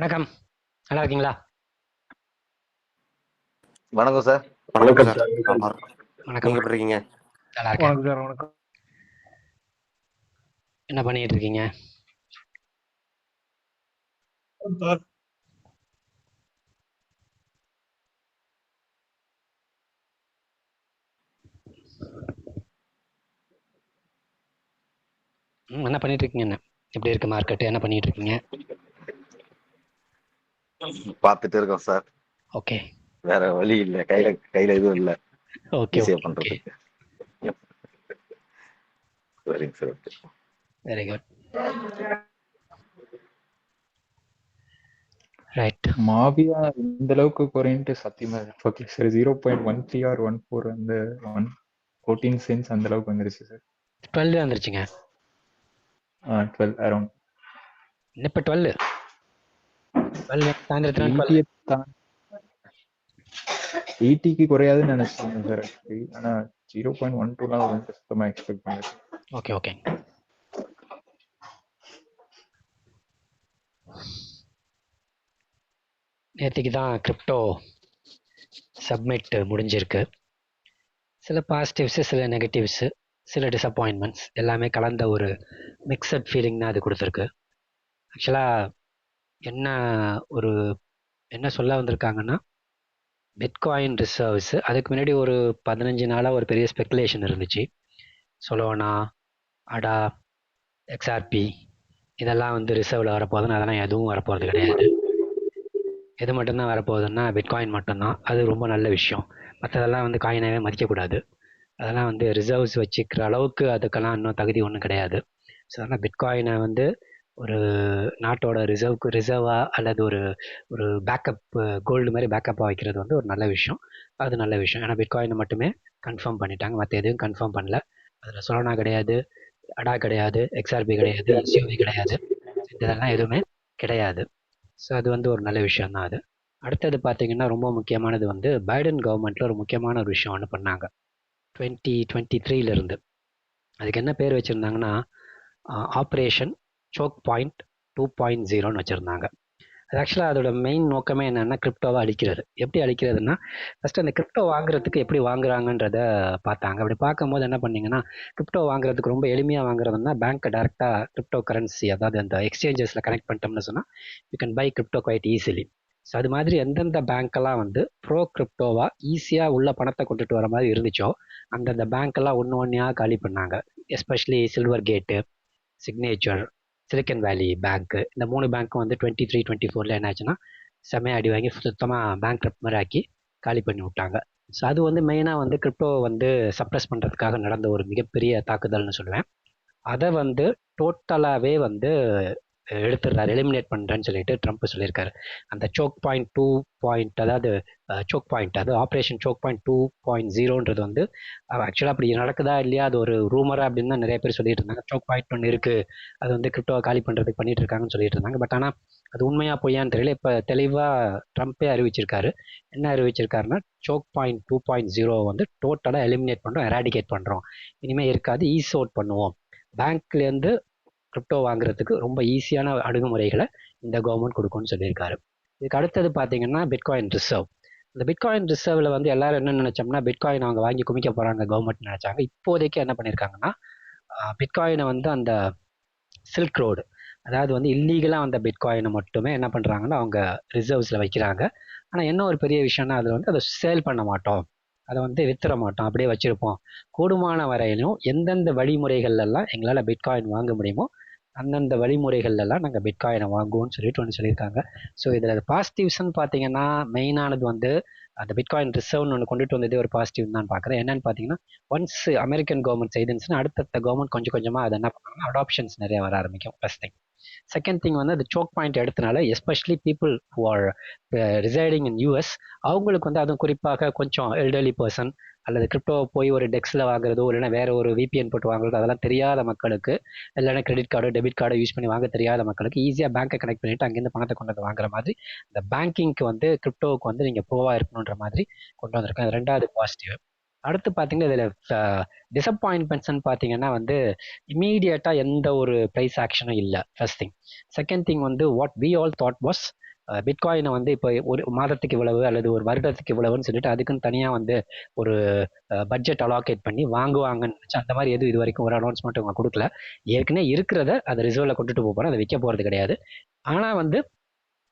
வணக்கம். நல்லா இருக்கீங்களா? வணக்கம் சார். வணக்கம் வணக்கம் சார். சார். ஆமா. வணக்கம். நீங்க எப்படி இருக்கீங்க? நல்லா இருக்கேன். வணக்கம் சார். வணக்கம். என்ன பண்ணிட்டு இருக்கீங்க? சார் என்ன பண்ணிட்டு இருக்கீங்க? என்ன எப்படி இருக்கு மார்க்கெட்? என்ன பண்ணிட்டு இருக்கீங்க? பார்த்துட்டு இருக்கோம் சார். ஓகே வேற வழி இல்ல, கையில எதுவும் இல்ல ஓகே ஈஸியா ஓகே ஓகே பண்றதுக்கு. சரிங்க sir. Very good. Right. Muawiya இந்த அளவுக்கு குறைன்ட்டு சத்தியமா ஓகே சார். 0.13 ஆர் 14 அந்த 14 சென்ஸ் அந்த அளவுக்கு வந்துருச்சு சார். 12 வந்துருச்சுங்க. 12 அரௌண்ட். இப்ப 12 சாயந்தரத்துல 12. 80க்கு குறையாதுன்னு நினைச்சிருந்தேன் சார் ஆக்சுவலி. ஆனா 0.12 வந்து சுத்தமா எக்ஸ்பெக்ட் பண்ணல. Okay okay. நேற்றுக்கு தான் கிரிப்டோ சப்மிட் முடிஞ்சிருக்கு. சில பாசிட்டிவ்ஸு, சில நெகட்டிவ்ஸு, சில டிசப்பாயின்மெண்ட்ஸ் எல்லாமே கலந்த ஒரு மிக்சட் ஃபீலிங் தான் அது கொடுத்துருக்கு. ஆக்சுவலாக என்ன ஒரு என்ன சொல்ல வந்திருக்காங்கன்னா, பிட்காயின் ரிசர்வ்ஸ் அதுக்கு முன்னாடி ஒரு 15 நாளாக ஒரு பெரிய ஸ்பெக்குலேஷன் இருந்துச்சு. சொலோனா, அடா, எக்ஸ்ஆர்பி இதெல்லாம் வந்து ரிசர்வில் வரப்போகுதுன்னு. அதெல்லாம் எதுவும் வரப்போகிறது கிடையாது. எது மட்டும்தான் வரப்போகுதுன்னா பிட்காயின் மட்டும்தான். அது ரொம்ப நல்ல விஷயம். மற்றதெல்லாம் வந்து காயினாகவே மதிக்கக்கூடாது. அதெல்லாம் வந்து ரிசர்வ்ஸ் வச்சுக்கிற அளவுக்கு அதுக்கெல்லாம் இன்னும் தகுதி ஒன்றும் கிடையாது. ஸோ அதனால் பிட்காயினை வந்து ஒரு நாட்டோட ரிசர்வாக அல்லது ஒரு ஒரு பேக்கப் கோல்டு மாதிரி பேக்கப்பாக வைக்கிறது வந்து ஒரு நல்ல விஷயம். அது நல்ல விஷயம். ஏன்னா பிட்காயினை மட்டுமே கன்ஃபார்ம் பண்ணிட்டாங்க, மற்ற எதுவும் கன்ஃபார்ம் பண்ணல. அதில் சொலோனா கிடையாது, அடா கிடையாது, எக்ஸ்ஆர்பி கிடையாது, எஸ்யூவி கிடையாது, இதெல்லாம் எதுவுமே கிடையாது. ஸோ அது வந்து ஒரு நல்ல விஷயம் தான் அது. அடுத்தது பார்த்தீங்கன்னா ரொம்ப முக்கியமானது வந்து பைடன் கவர்மெண்ட்டில் ஒரு முக்கியமான ஒரு விஷயம் ஒன்று பண்ணாங்க 2023 அதுக்கு என்ன பேர் வச்சுருந்தாங்கன்னா ஆப்ரேஷன் சோக் பாயிண்ட் 2.0ன்னு வச்சுருந்தாங்க. அது ஆக்சுவலாக அதோட மெயின் நோக்கமே என்னென்னா கிரிப்டோவை அழிக்கிறது. எப்படி அழிக்கிறதுனா, ஃபஸ்ட்டு அந்த கிரிப்டோ வாங்குறதுக்கு எப்படி வாங்குறாங்கன்றத பார்த்தாங்க. அப்படி பார்க்கும்போது என்ன பண்ணிங்கன்னா, கிரிப்டோ வாங்குறதுக்கு ரொம்ப எளிமையாக வாங்குறதுன்னா பேங்க்கை டேரெக்டாக கிரிப்டோ கரன்சி, அதாவது அந்த எக்ஸ்சேஞ்சஸில் கனெக்ட் பண்ணிட்டோம்னு சொன்னால் you can buy crypto quite easily. So அது மாதிரி எந்தெந்த பேங்க்கெல்லாம் வந்து ப்ரோ கிரிப்டோவாக ஈஸியாக உள்ள பணத்தை கொண்டுட்டு வர மாதிரி இருந்துச்சோ அந்தந்த பேங்க்கெல்லாம் ஒன்று ஒன்றையாக காலி பண்ணாங்க. எஸ்பெஷலி சில்வர் கேட்டு, சிக்னேச்சர், சிலிக்கன் வேலி பேங்க்கு, இந்த 3 பேங்க்கும் வந்து 23-24 என்னாச்சுன்னா செம்மையாக அடி வாங்கி சுத்தமாக பேங்க் மாதிரி ஆக்கி காலி பண்ணி விட்டாங்க. ஸோ அது வந்து மெயினாக வந்து கிரிப்டோ வந்து சப்ரஸ் பண்ணுறதுக்காக நடந்த ஒரு மிகப்பெரிய தாக்குதல்னு சொல்லுவேன். அதை வந்து டோட்டலாகவே வந்து எடுத்துடுறாரு, எலிமினேட் பண்ணுறேன்னு சொல்லிட்டு ட்ரம்ப் சொல்லியிருக்காரு. அந்த சோக் பாயிண்ட் 2 அதாவது சோக் பாயிண்ட், அது ஆப்ரேஷன் சோக் பாயிண்ட் 2.0ன்றது வந்து ஆக்சுவலாக அப்படி நடக்குதா இல்லையா, அது ஒரு ரூமரா அப்படின்னு தான் நிறைய பேர் சொல்லிட்டு இருந்தாங்க. சோக் பாயிண்ட் ஒன்று இருக்குது, அது வந்து கிரிப்டோவை காலி பண்ணுறதுக்கு பண்ணிட்டு இருக்காங்கன்னு சொல்லிட்டு இருந்தாங்க. பட் ஆனால் அது உண்மையாக பொய்யான்னு தெரியல. இப்போ தெளிவாக ட்ரம்ப்பே அறிவிச்சிருக்காரு. என்ன அறிவிச்சிருக்காருன்னா, சோக் பாயிண்ட் 2.0 வந்து டோட்டலாக எலிமினேட் பண்ணுறோம், எராடிகேட் பண்ணுறோம், இனிமேல் இருக்காது, ஈஸ் அவுட் பண்ணுவோம். பேங்க்லேருந்து கிரிப்டோ வாங்குறதுக்கு ரொம்ப ஈஸியான அணுகுமுறைகளை இந்த கவர்மெண்ட் கொடுக்கும்னு சொல்லியிருக்காரு. இதுக்கு அடுத்தது பார்த்தீங்கன்னா பிட்காயின் ரிசர்வ். இந்த பிட்காயின் ரிசர்வில் வந்து எல்லாரும் என்ன நினைச்சோம்னா, பிட்காயின் அவங்க வாங்கி குமிக்க போகிறாங்க கவர்மெண்ட் நினைச்சாங்க. இப்போதைக்கு என்ன பண்ணியிருக்காங்கன்னா, பிட்காயினை வந்து அந்த சில்க் ரோடு, அதாவது வந்து இல்லீகலாக வந்த பிட்காயினை மட்டுமே என்ன பண்ணுறாங்கன்னா அவங்க ரிசர்வ்ஸில் வைக்கிறாங்க. ஆனால் என்ன ஒரு பெரிய விஷயம்னா, அதில் வந்து அதை சேல் பண்ண மாட்டோம், அதை வந்து வித்துற மாட்டோம், அப்படியே வச்சுருப்போம். கூடுமான வரையிலும் எந்தெந்த வழிமுறைகள்லாம் எங்களால் பிட்காயின் வாங்க முடியுமோ அந்தந்த வழிமுறைகள்லாம் நாங்கள் பிட்காயினை வாங்குவோம்னு சொல்லிட்டு ஒன்று சொல்லியிருக்காங்க. ஸோ இதில் பாசிட்டிவ்ஸ்ன்னு பார்த்தீங்கன்னா, மெயினானது வந்து அந்த பிட்காயின் ரிசர்வ்னு ஒன்று கொண்டுட்டு வந்ததே ஒரு பாசிட்டிவ் தான் பார்க்குறேன். என்னன்னு பார்த்தீங்கன்னா, ஒன்ஸ் அமெரிக்கன் கவர்மெண்ட் செய்துச்சுன்னா அடுத்தடுத்த கவர்மெண்ட் கொஞ்சம் கொஞ்சமாக அதை என்ன பண்ணுவாங்கன்னா அடாப்ஷன்ஸ் நிறைய வர ஆரம்பிக்கும். First thing. செகண்ட் திங் வந்து அது சோக் பாயிண்ட் எடுத்தனால especially people who are residing in US, அவங்களுக்கு வந்து அதுவும் குறிப்பாக கொஞ்சம் எல்டர்லி பர்சன் அல்லது கிரிப்டோ போய் ஒரு டெக்ஸில் வாங்குறதோ இல்லைன்னா வேற ஒரு விபிஎன் போட்டு வாங்குறதோ அதெல்லாம் தெரியாத மக்களுக்கு, இல்லைன்னா கிரெடிட் கார்டோ டெபிட் கார்டோ யூஸ் பண்ணி வாங்க தெரியாத மக்களுக்கு ஈஸியாக பேங்க்கை கனெக்ட் பண்ணிட்டு அங்கேருந்து பணத்தை கொண்டு வந்து வாங்குற மாதிரி இந்த பேங்கிங்க்கு வந்து கிரிப்டோவுக்கு வந்து நீங்கள் ப்ரோவாக இருக்கணுன்ற மாதிரி கொண்டு வந்திருக்கேன். அது ரெண்டாவது பாசிட்டிவ். அடுத்து பார்த்தீங்கன்னா இதில் டிசப்பாயின்மெண்ட்ஸ்ன்னு பார்த்தீங்கன்னா வந்து இமீடியட்டாக எந்த ஒரு ப்ரைஸ் ஆக்ஷனும் இல்லை, ஃபர்ஸ்ட் திங். செகண்ட் திங் வந்து what we all thought was பிட்காயினை வந்து இப்போ ஒரு மாதத்துக்கு இவ்வளவு அல்லது ஒரு வருடத்துக்கு இவ்வளவுன்னு சொல்லிட்டு அதுக்குன்னு தனியாக வந்து ஒரு பட்ஜெட் அலாகேட் பண்ணி வாங்குவாங்கன்னு நினச்சி அந்த மாதிரி எதுவும் இது வரைக்கும் ஒரு அனௌன்ஸ்மெண்ட் அவங்க கொடுக்கல. ஏற்கனவே இருக்கிறத அதை ரிசர்வில் கொண்டுட்டு போக போகிறோம், அதை விற்க போகிறது கிடையாது. ஆனால் வந்து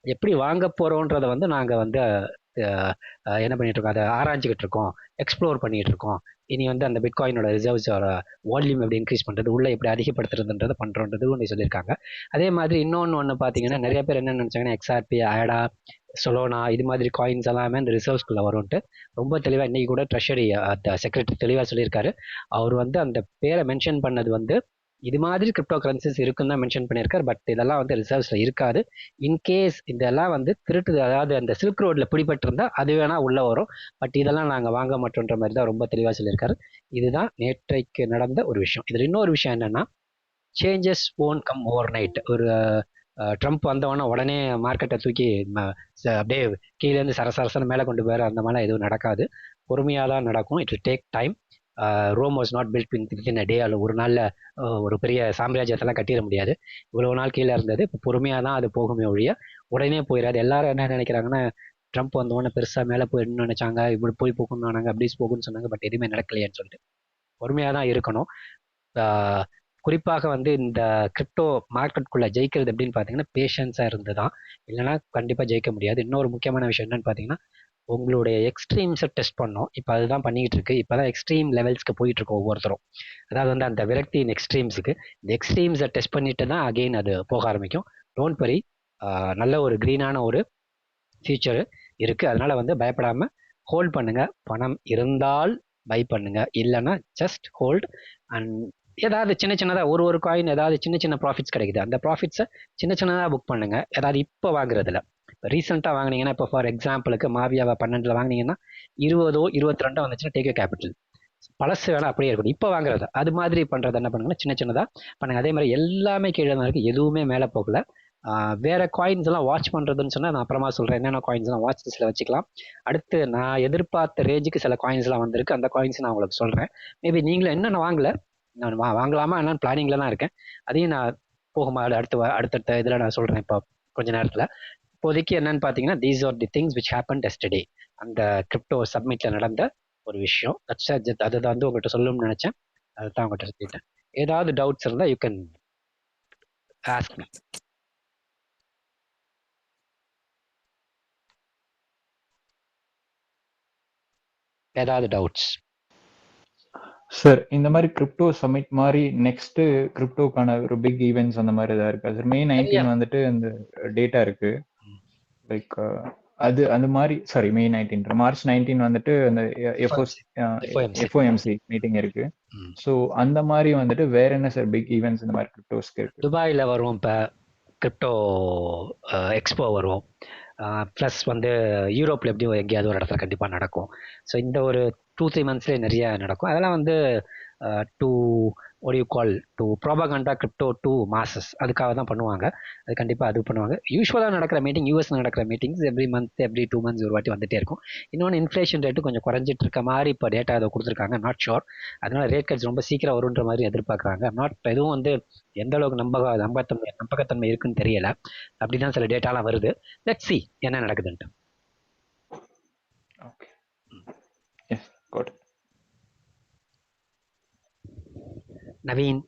எப்படி வாங்க போகிறோன்றதை வந்து நாங்கள் வந்து என்ன பண்ணிட்டு இருக்கோம், அதை ஆராய்ச்சிக்கிட்டு இருக்கோம், எக்ஸ்ப்ளோர் பண்ணிட்டு இருக்கோம். இனி வந்து அந்த பிட்காயினோட ரிசர்வ்ஸோட வால்யூம் எப்படி இன்க்ரீஸ் பண்ணுறது, உள்ள எப்படி அதிகப்படுத்துறதுன்றதை பண்ணுறோன்றது ஒன்று சொல்லியிருக்காங்க. அதே மாதிரி இன்னொன்று பார்த்தீங்கன்னா நிறைய பேர் என்ன நினச்சாங்கன்னா எக்ஸ்ஆர்பி, ஆடா, சொலோனா இது மாதிரி காயின்ஸ் எல்லாமே இந்த ரிசர்வ்ஸ்குள்ளே வரும்ன்ட்டு ரொம்ப தெளிவாக இன்றைக்கி கூட ட்ரெஷரி செக்ரட்டரி தெளிவாக சொல்லியிருக்காரு. அவர் வந்து அந்த பேரை மென்ஷன் பண்ணது வந்து இது மாதிரி கிரிப்டோ கரன்சிஸ் இருக்குன்னு தான் மென்ஷன் பண்ணியிருக்காரு. பட் இதெல்லாம் வந்து ரிசர்வ்ஸில் இருக்காது. இன்கேஸ் இதெல்லாம் வந்து திருட்டு, அதாவது அந்த சில்க் ரோடில் பிடிபட்டிருந்தா அது வேணால் உள்ளே வரும். பட் இதெல்லாம் நாங்கள் வாங்க மாட்டோன்ற மாதிரி தான் ரொம்ப தெளிவாக சொல்லியிருக்காரு. இதுதான் நேற்றைக்கு நடந்த ஒரு விஷயம். இதில் இன்னொரு விஷயம் என்னென்னா, changes own come over night. ஒரு ட்ரம்ப் வந்தவொடனே உடனே மார்க்கெட்டை தூக்கி அப்படியே கீழேருந்து சரசரசன்னு மேலே கொண்டு போயிற அந்த மாதிரிலாம் எதுவும் நடக்காது. பொறுமையாக தான் நடக்கும். It will take time. Rome was not built within a day. அல்ல ஒரு நாளில் ஒரு பெரிய சாம்ராஜ்யத்தெல்லாம் கட்டிட முடியாது. இவ்வளோ நாள் கீழே இருந்தது. இப்போ பொறுமையாக தான் அது போகுமே ஒழிய உடனே போயிடாது. எல்லாரும் என்ன நினைக்கிறாங்கன்னா, ட்ரம்ப் வந்தோடனே பெருசாக மேலே போயிடணும்னு நினைச்சாங்க, இப்படி போய் போகணும்னு நாங்கள் அப்படி போகுன்னு சொன்னாங்க. பட் எதுவுமே நடக்கலையேன்னு சொல்லிட்டு பொறுமையாக தான் இருக்கணும். குறிப்பாக வந்து இந்த கிரிப்டோ மார்க்கெட்டுக்குள்ளே ஜெயிக்கிறது எப்படின்னு பார்த்தீங்கன்னா பேஷன்ஸாக இருந்து தான், இல்லைன்னா கண்டிப்பாக ஜெயிக்க முடியாது. இன்னொரு முக்கியமான விஷயம் என்னன்னு பார்த்தீங்கன்னா, உங்களுடைய எக்ஸ்ட்ரீம்ஸை டெஸ்ட் பண்ணோம். இப்போ அதுதான் பண்ணிக்கிட்டு இருக்கு. இப்போ தான் எக்ஸ்ட்ரீம் லெவல்ஸ்க்கு போயிட்டு இருக்கோம் ஒவ்வொருத்தரும். அதாவது வந்து அந்த விரக்தியின் எக்ஸ்ட்ரீம்ஸுக்கு இந்த எக்ஸ்ட்ரீம்ஸை டெஸ்ட் பண்ணிட்டு தான் அகெயின் அது போக ஆரம்பிக்கும். டோன்ட் வரி, நல்ல ஒரு க்ரீனான ஒரு ஃபியூச்சரு இருக்குது. அதனால் வந்து பயப்படாமல் ஹோல்ட் பண்ணுங்கள். பணம் இருந்தால் பை பண்ணுங்கள், இல்லைன்னா ஜஸ்ட் ஹோல்ட். அண்ட் ஏதாவது சின்ன சின்னதாக ஒரு காயின் ஏதாவது சின்ன சின்ன ப்ராஃபிட்ஸ் கிடைக்குது, அந்த ப்ராஃபிட்ஸை சின்ன சின்னதாக புக் பண்ணுங்கள். ஏதாவது இப்போ வாங்குறதுல ரீசெண்டாக வாங்கினீங்கன்னா, இப்போ ஃபார் எக்ஸாம்பிளுக்கு மாவியாவை 12 வாங்கினீங்கன்னா 20 22 வந்துச்சுன்னா டேக் கேபிட்டல். பழசு வேணால் அப்படியே இருக்கணும். இப்போ வாங்குறது அது மாதிரி பண்ணுறது என்ன பண்ணுங்கன்னா சின்ன சின்னதாக பண்ணுங்கள். அதே மாதிரி எல்லாமே கீழே தான் இருக்குது, எதுவுமே மேலே போகல. வேறு காயின்ஸ் எல்லாம் வாட்ச் பண்ணுறதுன்னு சொன்னால் நான் அப்புறமா சொல்கிறேன் என்னென்ன காயின்ஸ்லாம் வாட்ச் லிஸ்ட்டில் வச்சுக்கலாம். அடுத்து நான் எதிர்பார்த்த ரேஞ்சுக்கு சில காயின்ஸ்லாம் வந்திருக்கு, அந்த காயின்ஸ் நான் உங்களுக்கு சொல்கிறேன். மேபி நீங்களும் என்னென்ன வாங்கலை, நான் வாங்கலாமா என்னன்னு பிளானிங்கில் தான் இருக்கேன். அதையும் நான் போகும்போது அடுத்தடுத்த இதில் நான் சொல்கிறேன் இப்போ கொஞ்ச நேரத்தில். இப்போதைக்கு என்னன்னு பார்த்தீங்கன்னா, these are the things which happen yesterday. அந்த கிரிப்டோ சப்மிட்டில் நடந்த ஒரு விஷயம். அதை வந்து உங்கள்கிட்ட சொல்லணும்னு நினச்சேன், அதை தான் உங்கள்கிட்ட சொல்லிட்டேன். ஏதாவது டவுட்ஸ் இருந்தால் யூ கேன் ஆஸ்க் மீ. ஏதாவது டவுட்ஸ்? சார், இந்த மாதிரி கிரிப்டோ சமிட் மாதிரி நெக்ஸ்ட் கிரிப்டோக்கான ஒரு பிக் ஈவெண்ட்ஸ் அந்த மாதிரி ஏதாவது இருக்கா சார்? May 19 வந்துட்டு அந்த டேட்டா இருக்கு. லைக் அது அந்த மாதிரி May 19 மார்ச் 19 வந்துட்டு அந்த FOMC மீட்டிங் இருக்கு. ஸோ அந்த மாதிரி வந்துட்டு வேற என்ன சார் பிக் ஈவெண்ட்ஸ் இந்த மாதிரி கிரிப்டோஸ்க்கு இருக்கு? துபாயில் வரும், இப்போ கிரிப்டோ எக்ஸ்போ வரும். ப்ளஸ் வந்து யூரோப்பில் எப்படியும் எங்கேயாவது ஒரு இடத்துல கண்டிப்பாக நடக்கும். ஸோ இந்த ஒரு 2-3 மந்த்ஸ்லேயே நிறைய நடக்கும். அதெல்லாம் வந்து to propaganda crypto to masses, அதுக்காக தான் பண்ணுவாங்க. அது கண்டிப்பாக அது பண்ணுவாங்க. யூஸ்வலாக நடக்கிற மீட்டிங், யூஎஸ் நடக்கிற meetings every month every 2 months ஒரு வாட்டி வந்துட்டே இருக்கும். இன்னொன்று இன்ஃப்ளேஷன் ரேட்டு கொஞ்சம் குறைஞ்சிட்டு இருக்க மாதிரி இப்போ டேட்டா அதை கொடுத்துருக்காங்க. நாட் ஷோர், அதனால ரேட் கட்ஸ் ரொம்ப சீக்கிரம் வருன்ற மாதிரி எதிர்பார்க்குறாங்க. நாட் எதுவும் வந்து எந்த அளவுக்கு நம்பகத்தன்மை இருக்குன்னு தெரியல. அப்படிதான் சில டேட்டாலாம் வருது. லெட்ஸ் see என்ன நடக்குதுன்ட்டு. Okay, yes, got. Naveen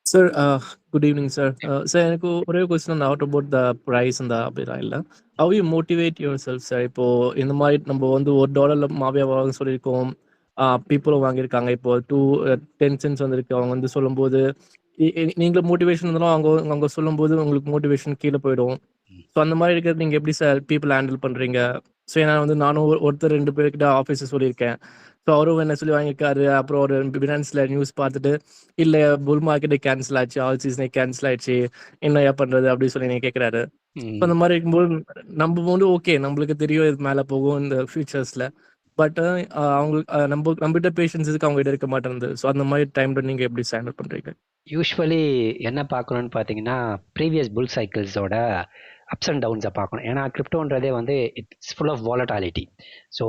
Sir, good evening, sir. Sir, எனக்கு ஒரே question not about the price அந்த அப்படிலாம் இல்லை. How you motivate yourself sir? இப்போ இந்த மாதிரி நம்ம வந்து $1 மாவியா வாங்க சொல்லியிருக்கோம், பீப்புளும் வாங்கியிருக்காங்க. இப்போ 10 cents வந்திருக்கு. அவங்க வந்து சொல்லும்போது நீங்களும் மோட்டிவேஷன் இருந்தாலும் அவங்க சொல்லும்போது உங்களுக்கு மோட்டிவேஷன் கீழே போயிடும். ஸோ அந்த மாதிரி இருக்கிறது நீங்கள் எப்படி சார் பீப்புள் ஹேண்டில் பண்ணுறீங்க? ஸோ ஏன்னா வந்து நானும் ஒருத்தர் 2 பேர்கிட்ட ஆஃபீஸை சொல்லியிருக்கேன். ஸோ அவரும் என்ன சொல்லி வாங்கியிருக்காரு. அப்புறம் ஒரு பினான்ஸில் நியூஸ் பார்த்துட்டு இல்லை புல் மார்க்கெட்டே கேன்சல் ஆச்சு, ஆல் சீசனே கேன்சல் ஆயிடுச்சு, என்னையா பண்ணுறது அப்படின்னு சொல்லி நீங்கள் கேட்குறாரு. ஸோ அந்த மாதிரி இருக்கும்போது நம்ம வந்து ஓகே நம்மளுக்கு தெரியும் இது மேலே போகும் இந்த ஃபியூச்சர்ஸில். பட் அவங்களுக்கு நம்மகிட்ட பேஷன்ஸ் இதுக்கு அவங்ககிட்ட இருக்க மாட்டேங்குது. ஸோ அந்த மாதிரி டைமில் நீங்கள் எப்படி ஹேண்டில் பண்ணுறீங்க? யூஸ்வலி என்ன பார்க்கணுன்னு பார்த்தீங்கன்னா, ப்ரீவியஸ் புல் சைக்கிள்ஸோட அப்ஸ் அண்ட் டவுன்ஸை பார்க்கணும். ஏன்னா கிரிப்டோன்றதே வந்து it's full of volatility. So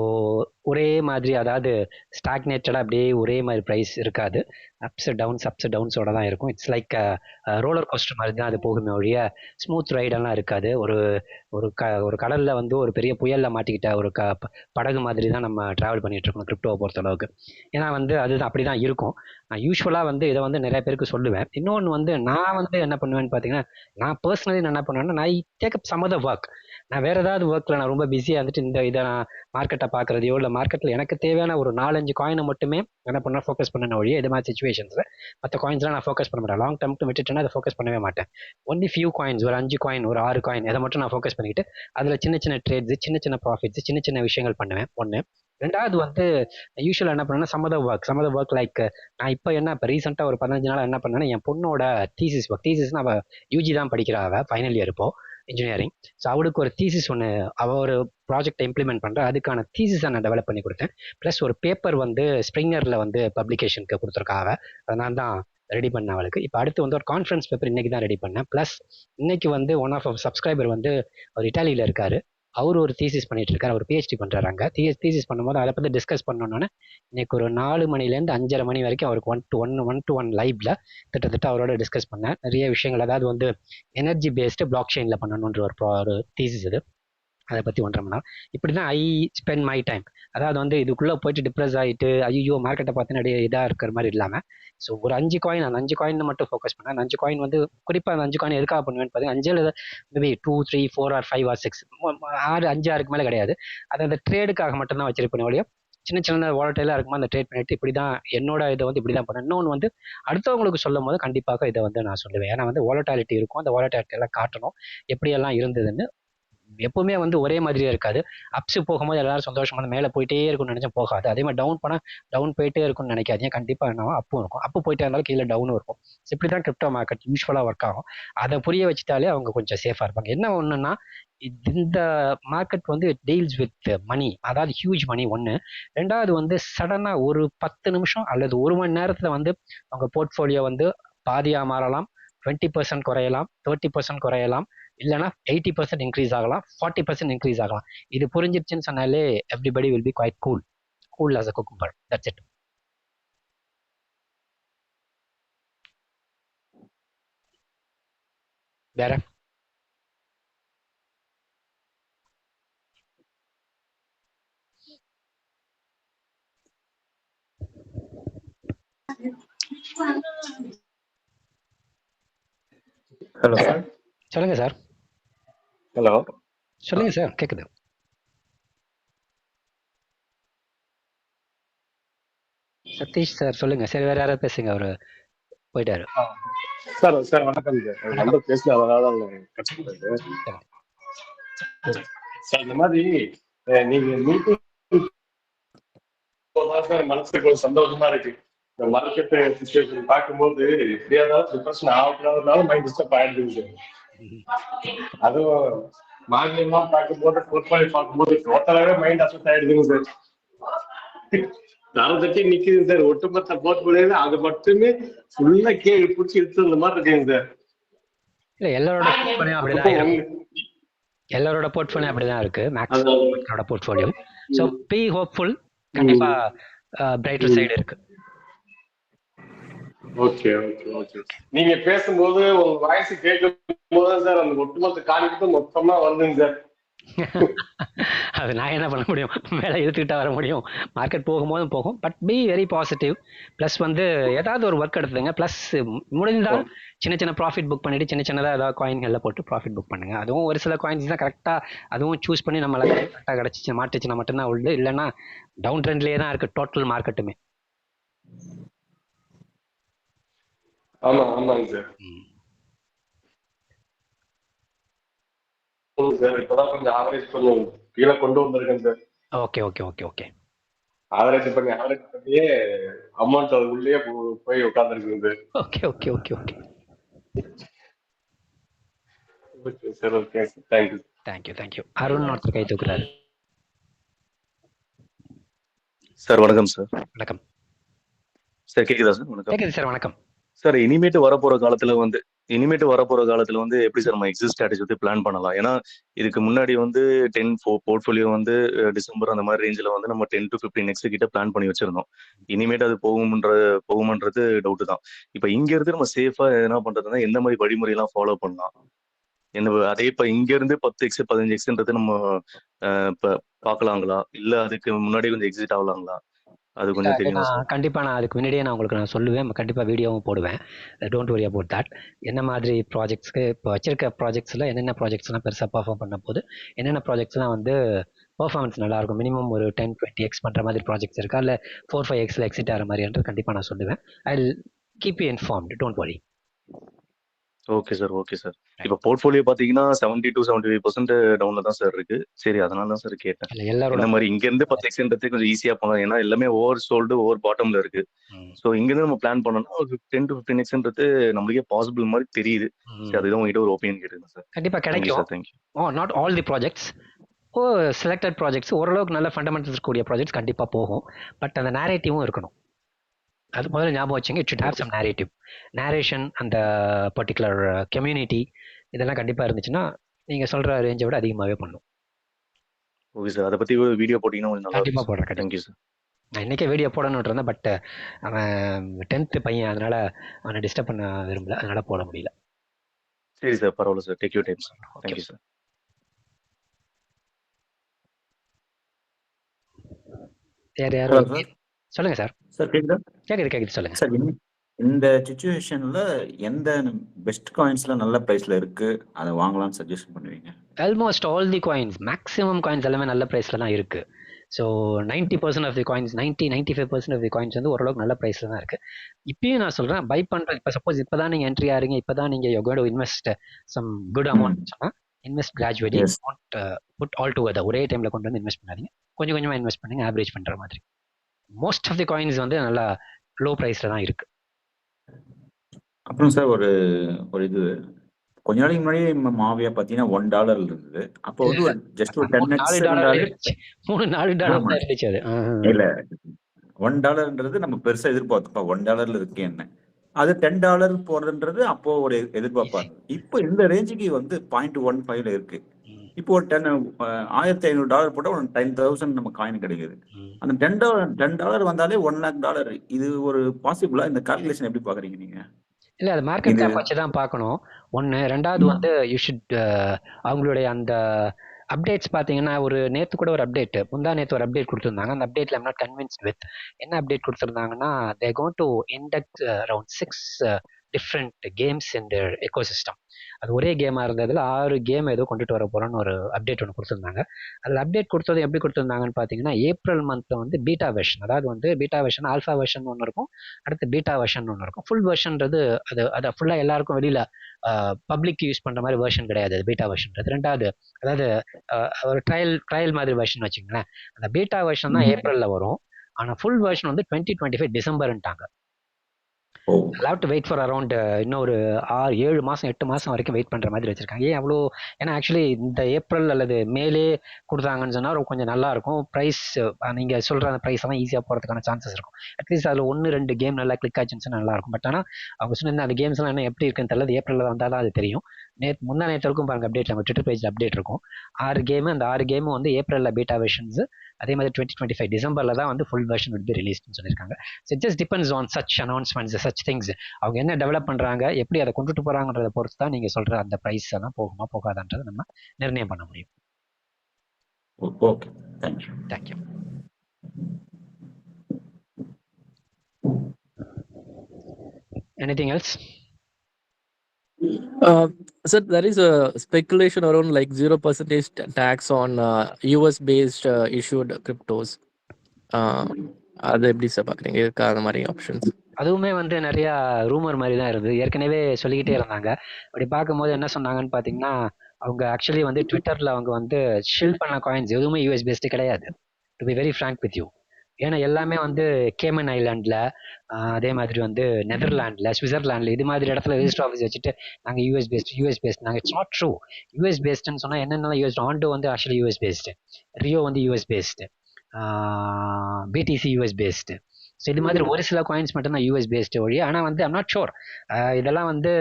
ஒரே மாதிரி, அதாவது ஸ்டாக்னேட்டடாக அப்படியே ஒரே மாதிரி ப்ரைஸ் இருக்காது. அப்ஸ் டவுன்ஸோட தான் இருக்கும். இட்ஸ் லைக் ரோலர் கோஸ்டர் மாதிரி தான் அது போகுமே ஒழிய ஸ்மூத் ரைடெல்லாம் இருக்காது. ஒரு ஒரு கடலில் வந்து ஒரு பெரிய புயலில் மாட்டிக்கிட்ட ஒரு படகு மாதிரி தான் நம்ம ட்ராவல் பண்ணிட்டு இருக்கணும் கிரிப்டோவை பொறுத்தளவுக்கு. ஏன்னா வந்து அதுதான் அப்படி தான் இருக்கும். நான் யூஸ்வலாக வந்து இதை வந்து நிறைய பேருக்கு சொல்லுவேன். இன்னொன்று வந்து நான் வந்து என்ன பண்ணுவேன்னு பார்த்தீங்கன்னா, நான் பர்சனலி நான் என்ன பண்ணுவேன்னா, நான் take up some other work. நான் வேற ஏதாவது ஒர்க்கில் நான் ரொம்ப பிஸியாக இருந்துட்டு இதை நான் மார்க்கெட்டை பார்க்குறதையோ இல்லை மார்க்கெட்டில் எனக்கு தேவையான ஒரு 4-5 காயினை மட்டுமே என்ன பண்ண ஃபோக்கஸ் பண்ண ஒழிய இது மாதிரி சுச்சுவேஷன்ஸில் மற்ற காயின்ஸ்லாம் நான் ஃபோக்கஸ் பண்ண மாட்டேன். லாங் டேர்ம்க்கு விட்டுட்டேன்னா அதை ஃபோக்கஸ் பண்ணவே மாட்டேன். ஒன்லி ஃபியூ காயின்ஸ், ஒரு 5 காயின், ஒரு 6 காயின், இதை மட்டும் நான் ஃபோக்கஸ் பண்ணிக்கிட்டு அதில் சின்ன சின்ன ட்ரேட்ஸ், சின்ன சின்ன ப்ராஃபிட்ஸ், சின்ன சின்ன விஷயங்கள் பண்ணுவேன். ஒன்று. ரெண்டாவது வந்து யூஸ்வலாக என்ன பண்ணுவேன்னா சம்மத ஒர்க் லைக் நான் இப்போ ரீசெண்டாக ஒரு 15 நாள் என்ன பண்ணேன்னா என் பொண்ணோட தீசிஸ்னா அவள் யூஜி தான் படிக்கிறா, அவள் ஃபைனல் இயர் இப்போ இன்ஜினியரிங். ஸோ அவளுக்கு ஒரு தீசிஸ் ஒன்று, அவள் ஒரு ப்ராஜெக்டை இம்ப்ளிமெண்ட் பண்ணுறேன், அதுக்கான தீசிஸை நான் டெவலப் பண்ணி கொடுத்தேன். ப்ளஸ் ஒரு பேப்பர் வந்து ஸ்ப்ரிங்கரில் வந்து பப்ளிகேஷனுக்கு கொடுத்துருக்கா அவள், அதை நான் தான் ரெடி பண்ணேன் அவளுக்கு. இப்போ அடுத்து வந்து ஒரு கான்ஃபரன்ஸ் பேப்பர் இன்னைக்கு தான் ரெடி பண்ணேன். ப்ளஸ் இன்னைக்கு வந்து ஒன் ஆஃப் சப்ஸ்கிரைபர் வந்து அவர் இட்டாலியில் இருக்காரு, அவர் ஒரு தீசிஸ் பண்ணிட்டு இருக்காரு, அவர் பிஹெச்டி பண்ணுறாரு அங்கே. தீசிஸ் பண்ணும்போது அதை பற்றி டிஸ்கஸ் பண்ணணுன்னு இன்னைக்கு ஒரு 4 மணிலேருந்து 5:30 மணி வரைக்கும் அவருக்கு ஒன் டு ஒன் லைவ்ல கிட்டத்தட்ட அவரோட டிஸ்கஸ் பண்ணேன் நிறைய விஷயங்கள். அதாவது வந்து எனர்ஜி பேஸ்டு பிளாக் செயினில் பண்ணணுன்ற ஒரு தீசிஸ் இது. அதை பற்றி 1.5 மணி நேரம் இப்படி தான் ஐ ஸ்பெண்ட் மை டைம். அதாவது வந்து இதுக்குள்ளே போயிட்டு டிப்ரெஸ் ஆகிட்டு ஐயோ மார்க்கெட்டை பார்த்து நிறைய இதாக இருக்கிற மாதிரி இல்லாமல், ஸோ ஒரு 5 காயின், அந்த 5 காயின் மட்டும் ஃபோக்கஸ் பண்ணேன். அந்த 5 காயின் வந்து குறிப்பாக அந்த 5 காயின் எதுக்காக பண்ணுவேன்னு பார்த்தீங்கன்னா, 5 மேபி 2, 3, 4 or 5 or 6, 5-6க்கு மேலே கிடையாது. அது அந்த ட்ரேடுக்காக மட்டும்தான் வச்சிருப்பேன் ஒழிய சின்ன சின்ன வாலட்டைலாக இருக்குமா அந்த ட்ரேட் பண்ணிட்டு இப்படி தான் என்னோட இதை வந்து இப்படி தான் பண்ணேன். இன்னொன்று வந்து அடுத்தவங்களுக்கு சொல்லும் போது கண்டிப்பாக இதை வந்து நான் சொல்லுவேன். ஏன்னா வந்து வாலட்டாலிட்டி இருக்கும், அந்த வாலட்டாலிட்டி எல்லாம் காட்டணும் எப்படியெல்லாம் இருந்ததுன்னு. எப்பவுமே வந்து ஒரே மாதிரியே இருக்காது. அப்ஸ் போகும்போது எல்லாரும் சந்தோஷமா மேலே போயிட்டே இருக்கும்னு நினைச்சா போகாது. அதே மாதிரி டவுன் பண்ணால் டவுன் போயிட்டே இருக்கும்னு நினைக்காதீங்க. கண்டிப்பாக என்ன அப்பும் இருக்கும், அப்பு போயிட்டே இருந்தாலும் கீழே டவுனும் இருக்கும். இப்படி தான் கிரிப்டோ மார்க்கெட் யூஸ்வலாக ஒர்க் ஆகும். அதை புரிய வச்சுட்டாலே அவங்க கொஞ்சம் சேஃபாக இருப்பாங்க. என்ன ஒன்றுன்னா, இந்த மார்க்கெட் வந்து டீல்ஸ் வித் மணி, அதாவது ஹியூஜ் மணி ஒன்று. ரெண்டாவது வந்து சடனாக ஒரு 10 நிமிஷம் அல்லது 1 மணி நேரத்தில் வந்து அவங்க போர்ட்ஃபோலியோ வந்து பாதியாக மாறலாம், 20% குறையலாம், 30% குறையலாம், இல்லைனா 80% இன்க்ரீஸ் ஆகலாம், 40% இன்க்ரீஸ் ஆகலாம். இது புரிஞ்சிருச்சுன்னு சொன்னாலே everybody will be quite cool as a cucumber. That's it. வேற ஹலோ சார். சொல்லுங்க சார். ஹலோ சொல்லுங்க சார், கேக்குது. சதீஷ் சார் சொல்லுங்க. சரி, வேற யாராவது பேசுங்க, அவரு போயிட்டாரு. சார் சார் வணக்கம் சார். நம்பர் பேசல, அதனால கஷ்டப்படுது சார். இந்த மாதிரி நீங்க மீட்டிங் மனசுக்கு ஒரு சந்தோஷமா இருக்கு. இந்த மார்க்கெட் சிச்சுவேஷன் பார்க்கும்போது எப்படியா இருந்தாலும் டிப்ரெஷன் ஆகக்கூடாதுனாலும் மைண்ட் டிஸ்டர்ப் ஆயிடுதுங்க சார். அதுவும் மார்க்கெட்லாம் பார்க்கும்போது போர்ட்ஃபோலியோ பார்க்கும்போது டோட்டலாவே மைண்ட் அஃபெக்ட் ஆயிடுதுங்க சார். தரம் தட்டி நிக்குது சார். ஒட்டுமொத்த போர்ட்ஃபோலியோ அது மட்டுமே ஃபுல்லா கீழே பிடிச்சி எடுத்துற மாதிரி இருக்குங்க சார். இல்ல, எல்லாரோட போர்ட்ஃபோலியோ அப்படிதான் இருக்கு. எல்லாரோட போர்ட்ஃபோலியோ அப்படிதான் இருக்கு, maximum portfolio. So be hopeful, கண்டிப்பா பிரைட்டர் சைடு இருக்கு. Okay okay okay. நீங்க பேசும்போது உங்க வாய்ஸ் கேட்கும் போது சார் அந்த ஒட்டுமொத்த காணிக்கிட்டு மொத்தமா வருதுங்க சார். அது நான் என்ன பண்ண முடியும், மேலே இழுத்துக்கிட்டா வர முடியும். மார்க்கெட் போகும்போதும் போகும், but be very positive. Plus வந்து ஏதாவது ஒரு ஒர்க் எடுத்துங்க. ப்ளஸ் முடிந்தால் சின்ன சின்ன ப்ராஃபிட் புக் பண்ணிட்டு சின்ன சின்னதாக ஏதாவது காயின்களில் போட்டு ப்ராஃபிட் புக் பண்ணுங்க. அதுவும் ஒரு சில காயின்ஸ் தான் கரெக்டாக அதுவும் சூஸ் பண்ணி நம்மளை கரெக்டாக கிடச்சிச்சு மாட்டுச்சுன்னா மட்டும்தான் உண்டு. இல்லைன்னா டவுன் ட்ரெண்ட்லேயே தான் இருக்கு டோட்டல் மார்க்கெட்டுமே. ஆமா ஆமாங்க சார். சார் இப்பதான் கொஞ்சம் ஆவரேஜ் கொஞ்சம் கீழே கொண்டு வந்திருக்கேன் sir. Okay okay okay okay. Average பண்ணியே அமௌண்ட் அது உள்ளே போய் உட்காந்துருக்குங்க sir. Okay okay okay okay okay sir. Okay sir, thank you thank you. Arun ஒருத்தர் கை தூக்குறாரு. சார் வணக்கம் சார். வணக்கம் சார் கேக்குதா சார்? வணக்கம். கேக்குது சார், வணக்கம் சார். இனிமேட்டு வரப்போற காலத்துல வந்து இனிமேட்டு வரப்போற காலத்துல வந்து எப்படி சார் நம்ம எக்ஸிட் ஸ்ட்ராட்டஜி வந்து பிளான் பண்ணலாம்? ஏன்னா இதுக்கு முன்னாடி வந்து 10 போர்ட்ஃபோலியோ வந்து டிசம்பர் அந்த மாதிரி ரேஞ்சில் வந்து நம்ம 10 to 15 நெக்ஸ்ட் கிட்ட பிளான் பண்ணி வச்சிருந்தோம். இனிமேட்டு அது போகுமன்றது டவுட் தான். இப்போ இங்க இருந்து நம்ம சேஃபா என்ன பண்றதுன்னா எந்த மாதிரி வழிமுறையெல்லாம் ஃபாலோ பண்ணலாம்? அதே இப்போ இங்க இருந்து 10x 15xன்றது நம்ம இப்போ பார்க்கலாங்களா? இல்ல அதுக்கு முன்னாடி கொஞ்சம் எக்ஸிட் ஆகலாங்களா? அது இல்ல கொஞ்சம் அது தெரியும் சார். கண்டிப்பாக நான் அதுக்கு முன்னாடியே நான் உங்களுக்கு சொல்லுவேன், கண்டிப்பாக வீடியோவும் போடுவேன். Don't worry about that. என்ன மாதிரி ப்ராஜெக்ட்ஸ்க்கு இப்போ வச்சிருக்க ப்ராஜெக்ட்ஸில் என்னென்ன ப்ராஜெக்ட்ஸ்லாம் பெருசாக பர்ஃபார்ம் பண்ண போது, என்னென்ன ப்ராஜெக்ட்ஸ்லாம் வந்து பர்ஃபார்மன்ஸ் நல்லாயிருக்கும், மினிமம் ஒரு 10-20x பண்ணுற மாதிரி ப்ராஜெக்ட்ஸ் இருக்கா, இல்லை 4-5xல எக்ஸிட் ஆகிற மாதிரின்றது கண்டிப்பாக நான் சொல்லுவேன். I keep you informed, don't worry. Okay sir, okay sir. இப்போ போர்ட்ஃபோலியோ பார்த்தீங்கன்னா 70 to 75% டவுன்ல தான் சார் இருக்கு. சரி, அதனால தான் சார் கேட்டேன். இல்லை எல்லாரோட இந்த மாதிரி இங்க இருந்து 10xன்றது கொஞ்சம் ஈஸியா போகலாம். ஏன்னா எல்லாமே ஓவர் சோல்டு, ஓவர் பாட்டம்ல இருக்கு. ஸோ இங்க இருந்து நம்ம பிளான் பண்ணோம்னா ஒரு 10 to 15xன்றது நம்மளுக்கே பாசிபிள் மாதிரி தெரியுது. சரி, அதுதான் உங்ககிட்ட ஒரு ஒப்பீனியன் கேட்டுருக்கேன் சார். கண்டிப்பாக தேங்க்யூ கிடைக்கும். Sir, thank you. Not all the projects, selected projects ஓரளவுக்கு நல்ல ஃபண்டமெண்டல்ஸ் இருக்கக்கூடிய ப்ராஜெக்ட்ஸ் கண்டிப்பாக போகும். பட் அந்த நேரேட்டிவும் இருக்கணும். அது முதல்ல ஞாபகம் வச்சுங்க. It should have some narrative, narration, அந்த பர்டிகுலர் கம்யூனிட்டி, இதெல்லாம் கண்டிப்பாக இருந்துச்சுன்னா நீங்கள் சொல்கிற ரேஞ்சை விட அதிகமாகவே பண்ணும். ஓகே சார், அதை பத்தி ஒரு வீடியோ போட்டீங்கன்னா கொஞ்சம் நல்லா கண்டிப்பாக இருக்கும். போடுறேன். Thank you sir. நான் இன்றைக்கே வீடியோ போடணுன்ட்டு இருந்தேன், பட் அவன் 10th பையன், அதனால் அவனை டிஸ்டர்ப் பண்ண விரும்பல, அதனால் போட முடியல. சரி சார், பரவாயில்ல sir. Take you time sir. Okay thank you sir. வேறு ஹலோ யாரும் சார். சொல்லுங்கள் சார். சார் கேக்குதா? கேட்குது சொல்லுங்கள். சார் இந்த சுச்சுவேஷன்ல எந்த பெஸ்ட் காயின்ஸ்ல நல்ல பிரைஸ்ல இருக்கு அதை வாங்கலாம்னு சஜஷன் பண்ணுவீங்க? Almost all the coins, maximum coins எல்லாமே நல்ல ப்ரைஸில் தான் இருக்குது. So 90% of the coins, 95% of the coins வந்து ஓரளவுக்கு நல்ல ப்ரைஸில் தான் இருக்குது. இப்பயும் நான் சொல்கிறேன், பை பண்ணுறது. இப்போ சப்போஸ் இப்போ தான் நீங்கள் என்ட்ரி ஆகிறீங்க, இப்போ தான் நீங்கள் you going to invest some good amount சொன்னால், invest gradually, yes. Not put all together. ஒரே டைமில் கொண்டு வந்து இன்வெஸ்ட் பண்ணாதீங்க, கொஞ்சம் கொஞ்சமாக இன்வெஸ்ட் பண்ணுங்க, ஆவரேஜ் பண்ணுற மாதிரி. மோஸ்ட் ஆஃப் தி காயின்ஸ் வந்து நல்லா லோ ப்ரைஸில் தான் இருக்குது. அப்புறம் சார் ஒரு ஒரு இது கொஞ்ச நாளைக்கு முன்னாடி மாவியா பாத்தீங்கன்னா $1 இருந்தது. அப்போ வந்து ஜஸ்ட் ஒரு 10x இருந்தாலே $3-4 ஆமா. தான் இருந்துச்சு அது. இல்ல $1ன்றது நம்ம பெருசா எதிர்பார்த்தோம். $1 இருக்கு என்ன, அது $10 போறதுன்றது அப்போ ஒரு எதிர்பார்ப்பா இருந்தது. இப்போ இந்த ரேஞ்சுக்கு வந்து 0.15ல இருக்கு. இப்போ ஒரு $1,500 போட்டா ஒரு 10,000 நம்ம காயின் கிடைக்குது. அந்த $10 வந்தாலே $1,00,000. இது ஒரு பாசிபிளா? இந்த கால்குலேஷன் எப்படி பாக்குறீங்க நீங்க? இல்லை, அது மார்க்கெட் இது கேப் வச்சு தான் பார்க்கணும். ஒன்று. ரெண்டாவது வந்து யூ ஷுட் அவங்களுடைய அந்த அப்டேட்ஸ் பார்த்தீங்கன்னா, ஒரு நேற்று கூட ஒரு அப்டேட், நேற்று ஒரு அப்டேட் கொடுத்துருந்தாங்க. அந்த அப்டேட்டில் ஐம் நாட் கன்வின்ஸ்ட் வித். என்ன அப்டேட் கொடுத்துருந்தாங்கன்னா, they going to index around 6 different games in their ecosystem. அது ஒரே கேமாக இருந்ததில் 6 கேம் ஏதோ கொண்டுட்டு வர போகிறோன்னு ஒரு அப்டேட் ஒன்று கொடுத்துருந்தாங்க. அதில் அப்டேட் கொடுத்தது எப்படி கொடுத்துருந்தாங்கன்னு பார்த்தீங்கன்னா, ஏப்ரல் மந்த்தில் வந்து பீட்டா வெர்ஷன், அதாவது வந்து பீட்டா வெர்ஷன், ஆல்ஃபா வெர்ஷன் ஒன்று இருக்கும், அடுத்து பீட்டா வெர்ஷன் ஒன்று இருக்கும். ஃபுல் வெர்ஷன்றது அதை ஃபுல்லாக எல்லாருக்கும் வெளியில் பப்ளிக் யூஸ் பண்ணுற மாதிரி வெர்ஷன் கிடையாது அது பீட்டா வெர்ஷன்றது. ரெண்டாவது, அதாவது ஒரு ட்ரையல் மாதிரி வெர்ஷன் வச்சுங்களேன். அந்த பீட்டா வெர்ஷன் தான் ஏப்ரலில் வரும். ஆனால் ஃபுல் வெர்ஷன் வந்து 2025 டிசம்பர்ன்ட்டாங்க. Have to wait for around இன்னும் ஒரு 6-7 மாதம் 8 மாதம் வரைக்கும் வெயிட் பண்ணுற மாதிரி வச்சுருக்காங்க. ஏன் அவ்வளோ? ஏன்னா ஆக்சுவலி இந்த ஏப்ரல் அல்லது மேலே கொடுத்தாங்கன்னு சொன்னால் கொஞ்சம் நல்லாயிருக்கும். ப்ரைஸ் நீங்கள் சொல்கிற அந்த ப்ரைஸ் எல்லாம் ஈஸியாக போகிறதுக்கான சான்சஸ் இருக்கும். அட்லீஸ்ட் அதில் 1-2 கேம் நல்லா கிளிக் ஆச்சுன்னு நல்லாயிருக்கும். பட் ஆனால் அவங்க சொன்ன அந்த கேம்ஸ்லாம் என்ன எப்படி இருக்குன்னு தெரியல. ஏப்ரலில் வந்தால் தான் அது தெரியும். நேற்று இருக்கும் பாருங்கள் அப்டேட், நம்ம ட்விட்டர் பேஜில் அப்டேட் இருக்கும். 6 கேமு, அந்த 6 கேமும் வந்து ஏப்ரலில் பீட்டா வெர்ஷன்ஸ், அதே மாதிரி 2025 டிசம்பரில் தான் வந்து ஃபுல் வெர்ஷன் வில் பி ரிலீஸ்ட்னு சொல்லியிருக்காங்க. So it just depends on such announcements, such things. அவங்க என்ன டெவலப் பண்ணுறாங்க, எப்படி அதை கொண்டுட்டு போகிறாங்கன்றதை பொறுத்து தான் நீங்கள் சொல்கிற அந்த ப்ரைஸ் எல்லாம் போகுமா போகாதான்றதை நம்ம நிர்ணயம் பண்ண முடியும். Okay, thank you. Thank you. Anything else? Sir, there is a speculation around like 0% tax on US based issued cryptos. அது எப்படி சார் பார்க்குறீங்க? இருக்கா அந்த மாதிரி ஆப்ஷன்ஸ்? அதுவுமே வந்து நிறைய ரூமர் மாதிரி தான் இருந்தது. ஏற்கனவே சொல்லிக்கிட்டே இருந்தாங்க. அப்படி பார்க்கும்போது என்ன சொன்னாங்கன்னு பார்த்தீங்கன்னா, அவங்க ஆக்சுவலி வந்து ட்விட்டரில் அவங்க வந்து ஷில் பண்ண காயின்ஸ் எதுவுமே யூஎஸ் பேஸ்டு கிடையாது, to be very frank with you. ஏன்னா எல்லாமே வந்து கேமன் ஐலாண்டில், அதே மாதிரி வந்து நெதர்லாண்டில், சுவிட்சர்லாண்டில், இது மாதிரி இடத்துல ரெஜிஸ்டர் ஆஃபீஸ் வச்சுட்டு நாங்கள் யூஎஸ் பேஸ்ட் நாங்கள். It's not true. யூஎஸ் பேஸ்டுன்னு சொன்னால் என்னென்ன யூஎஸ் ஆண்டோ வந்து ஆக்சுவலி யூஎஸ் பேஸ்டு, ரியோ வந்து US based, BTC US based. So இது மாதிரி ஒரு சில காயின்ஸ் மட்டும் தான் யூஎஸ் பேஸ்டு ஒழி. ஆனால் வந்து ஐம் நாட் ஷோர். இதெல்லாம் வந்து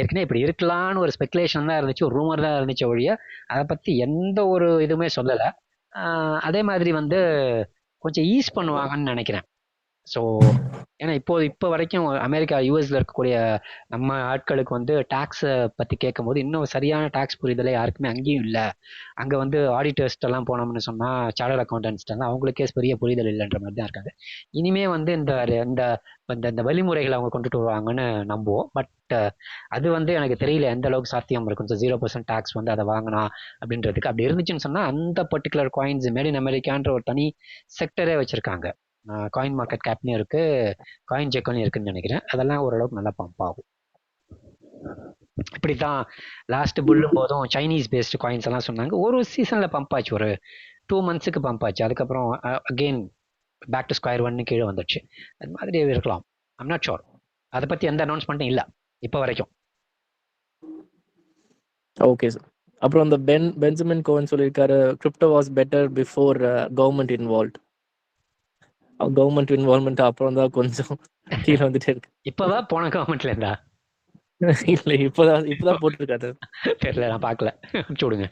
ஏற்கனவே இப்படி இருக்கலான்னு ஒரு ஸ்பெகுலேஷன் தான் இருந்துச்சு, ஒரு ரூமர் தான் இருந்துச்சு ஒழிய அதை பற்றி எந்த ஒரு இதுவுமே சொல்லலை. அதே மாதிரி வந்து கொஞ்சம் ஈஸ் பண்ணுவாங்கன்னு நினைக்கிறேன். ஸோ ஏன்னா இப்போ வரைக்கும் அமெரிக்கா யூஎஸ்ல இருக்கக்கூடிய நம்ம ஆட்களுக்கு வந்து டேக்ஸை பற்றி கேட்கும்போது இன்னும் சரியான டேக்ஸ் புரிதலை யாருக்குமே அங்கேயும் இல்லை. அங்கே வந்து ஆடிட்டர்ஸ்ட் எல்லாம் போனோம்னு சொன்னால் சார்ட்டர்ட் அக்கௌண்டன்ஸ்ட் எல்லாம் அவங்களுக்கே பெரிய புரிதல் இல்லைன்ற மாதிரி தான் இருக்காது. இனிமே வந்து இந்த இந்த இந்த வழிமுறைகளை அவங்க கொண்டுட்டு வருவாங்கன்னு நம்புவோம். பட் அது வந்து எனக்கு தெரியல எந்த அளவுக்கு சாத்தியம் இருக்கும். ஸோ 0% டேக்ஸ் வந்து அதை வாங்கினா அப்படின்றதுக்கு. அப்படி இருந்துச்சுன்னு சொன்னால் அந்த பர்டிகுலர் காயின்ஸ் மேட் இன் அமெரிக்கான்ற ஒரு தனி செக்டரே வச்சிருக்காங்க. காயின் மார்க்கெட் கேப்னு இருக்கு, காயின் செக்னு இருக்குன்னு நினைக்கிறேன். அதெல்லாம் ஓரளவுக்கு நல்லா பம்ப் ஆகும். இப்படித்தான் லாஸ்ட் புல்லும் போதும் சைனீஸ் பேஸ்டு காயின்ஸ் எல்லாம் சொன்னாங்க. ஒரு சீசன்ல பம்ப் ஆச்சு, ஒரு 2 months பம்ப் ஆச்சு. அதுக்கப்புறம் அகெயின் பேக் டு ஸ்கொயர் ஒன்னு கீழே வந்துடுச்சு. அது மாதிரி இருக்கலாம், ஐம் நாட் ஷோர். அதை பத்தி எந்த அனௌன்ஸ்மெண்ட்டும் இல்லை இப்போ வரைக்கும். Okay sir. அப்புறம் அந்த பென்ஜமின் கோவன் சொல்லியிருக்காரு, crypto was better before government involve. Government involvement அப்புறம் தான் கொஞ்சம் கீழே வந்துட்டே இருக்கு. இப்பதான் போன கவர்மெண்ட்ல இருந்தா இல்லை, இப்பதான் போட்டிருக்காரு. தெரியல, நான் பார்க்கல. அனுப்பிச்சு விடுங்க.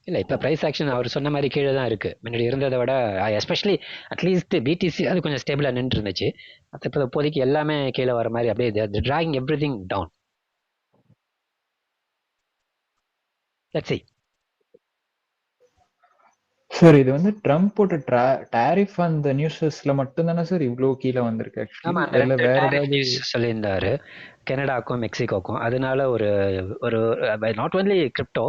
இல்லை, இப்போ ப்ரைஸ் ஆக்ஷன் அவர் சொன்ன மாதிரி கீழே தான் இருக்குது. முன்னாடி இருந்ததை விட எஸ்பெஷலி அட்லீஸ்ட் பிடிசி அது கொஞ்சம் ஸ்டேபிளாக நின்று இருந்துச்சு. அது இப்போ இப்போதைக்கு எல்லாமே கீழே வர மாதிரி அப்படியே dragging everything down. Let's see. Sir இது வந்து ட்ரம்ப் போட்ட டாரிஃப் அந்த நியூஸஸ்ல மட்டும் தானே சார் இவ்வளோ கீழே வந்திருக்கு? ஆமா, அந்த ஆக்சுவலி வேற ஏதாவது நியூஸ் சொல்லியிருந்தாரு கனடாக்கும் மெக்சிகோக்கும். அதனால ஒரு ஒரு நாட் ஒன்லி கிரிப்டோ,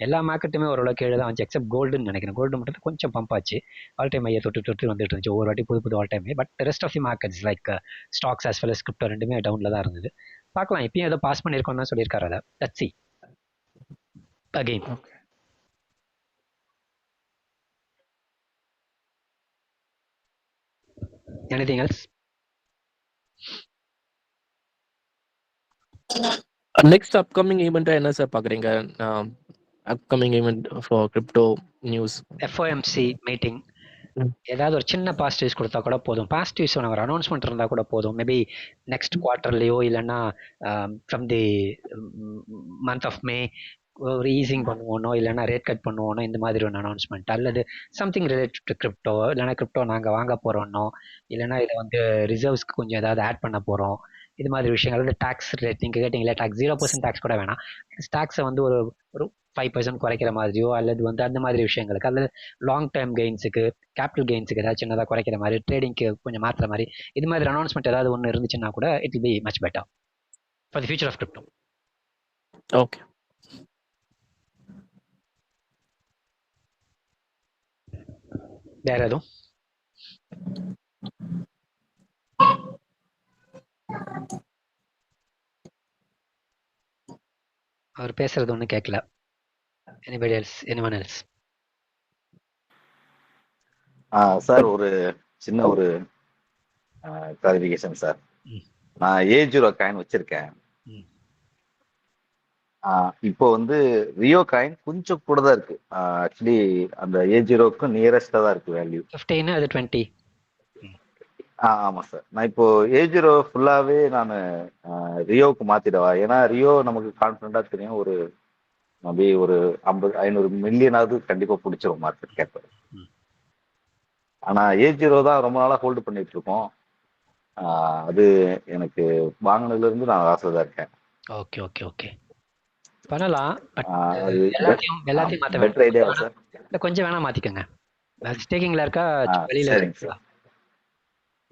எல்லா மார்க்கெட்டுமே ஓரளவு கீழே தான் வந்துச்சு எக்ஸப்ட் கோல்டுன்னு நினைக்கிறேன். கோல்டு மட்டும் கொஞ்சம் பம்ப் ஆச்சு. ஆல் டைம் ஐயா தொட்டு வந்துட்டு இருந்துச்சு ஒவ்வொரு வாட்டி புது all time. But rest of the markets like stocks as well as crypto ரெண்டுமே டவுன்ல தான் இருந்தது. பார்க்கலாம், இப்பயும் ஏதோ பாஸ் பண்ணியிருக்கோம் தான் சொல்லியிருக்காரு. அதை லெட்ஸ் see again. ஓகே. Anything else? நெக்ஸ்ட் அப்கமிங் ஈவெண்ட்டா என்ன சார் பாக்குறீங்க? Upcoming event for crypto news. FOMC meeting ஏதாவது ஒரு சின்ன பாசிட்டிவ்ஸ் கொடுத்தா கூட போதும். பாசிட்டிவ்ஸ் ஒரு அனௌன்ஸ்மெண்ட் இருந்தால் கூட போதும். மேபி நெக்ஸ்ட் குவார்ட்டர்லேயோ இல்லைன்னா from the month of May ஒரு ஈஸிங் பண்ணுவோனோ இல்லைன்னா ரேட் கட் பண்ணுவோனோ, இந்த மாதிரி ஒரு அனௌன்ஸ்மெண்ட் அல்லது சம்திங் ரிலேட்டட் டு கிரிப்டோ, இல்லைனா கிரிப்டோ நாங்கள் வாங்க போகிறோன்னோ, இல்லைனா இதை வந்து ரிசர்வ்ஸ்க்கு கொஞ்சம் ஏதாவது ஆட் பண்ண போகிறோம், இது மாதிரி விஷயங்கள். அதாவது டேக்ஸ் ரேட் நீங்கள் கேட்டிங்களா, டேக்ஸ் 0% டேக்ஸ் கூட வேணாம், டேக்ஸை வந்து ஒரு 5% குறைக்கிற மாதிரியோ அல்லது வந்து அந்த மாதிரி விஷயங்களுக்கு, அல்லது லாங் டேர்ம் கெயின்ஸுக்கு கேபிட்டல் கெயின்ஸுக்கு ஏதாவது சின்னதாக குறைக்கிற மாதிரி, ட்ரேடிங்க்கு கொஞ்சம் மாற்றுற மாதிரி, இது மாதிரி அனௌன்ஸ்மெண்ட் ஏதாவது ஒன்று இருந்துச்சுன்னா கூட it will be much better for the future of crypto. Okay. வேற எதுவும்? அவர் பேசுறது ஒன்றும் கேட்கல. Anybody else? Anyone else? Sir ஒரு சின்ன ஒரு கிளாரிஃபிகேஷன் சார். நான் A0 காயின் வச்சிருக்கேன். இப்போ வந்து ரியோ காயின் கொஞ்சம் கூட தான் இருக்கு. ஆக்சுவலி அந்த A0க்கு நியரஸ்டா தான் இருக்கு வேல்யூ. 15 அது 20. ஆமா சார். நான் இப்போ A0 ஃபுல்லாவே நான் ரியோவுக்கு மாத்திடவா? ஏன்னா ரியோ நமக்கு கான்ஃபிடண்டா தெரியும், ஒரு மேபி ஒரு 500 மில்லியனாவது கண்டிப்பா பிடிச்சிரும் மார்க்கெட் கேப். ஆனா A0 தான் ரொம்ப நாளா ஹோல்டு பண்ணிட்டு இருக்கோம். அது எனக்கு வாங்கினதுல இருந்து நான் ஆசைதான் இருக்கேன். ஓகே ஓகே ஓகே, பண்ணலாம். பட் அது எல்லாத்தையும் மாற்ற பெட்டர் ஐடியாவா சார்? இல்லை, கொஞ்சம் வேணா மாத்திக்கோங்க. ஸ்டேக்கிங்ல இருக்கா வெளியில? சரிங்க சார்.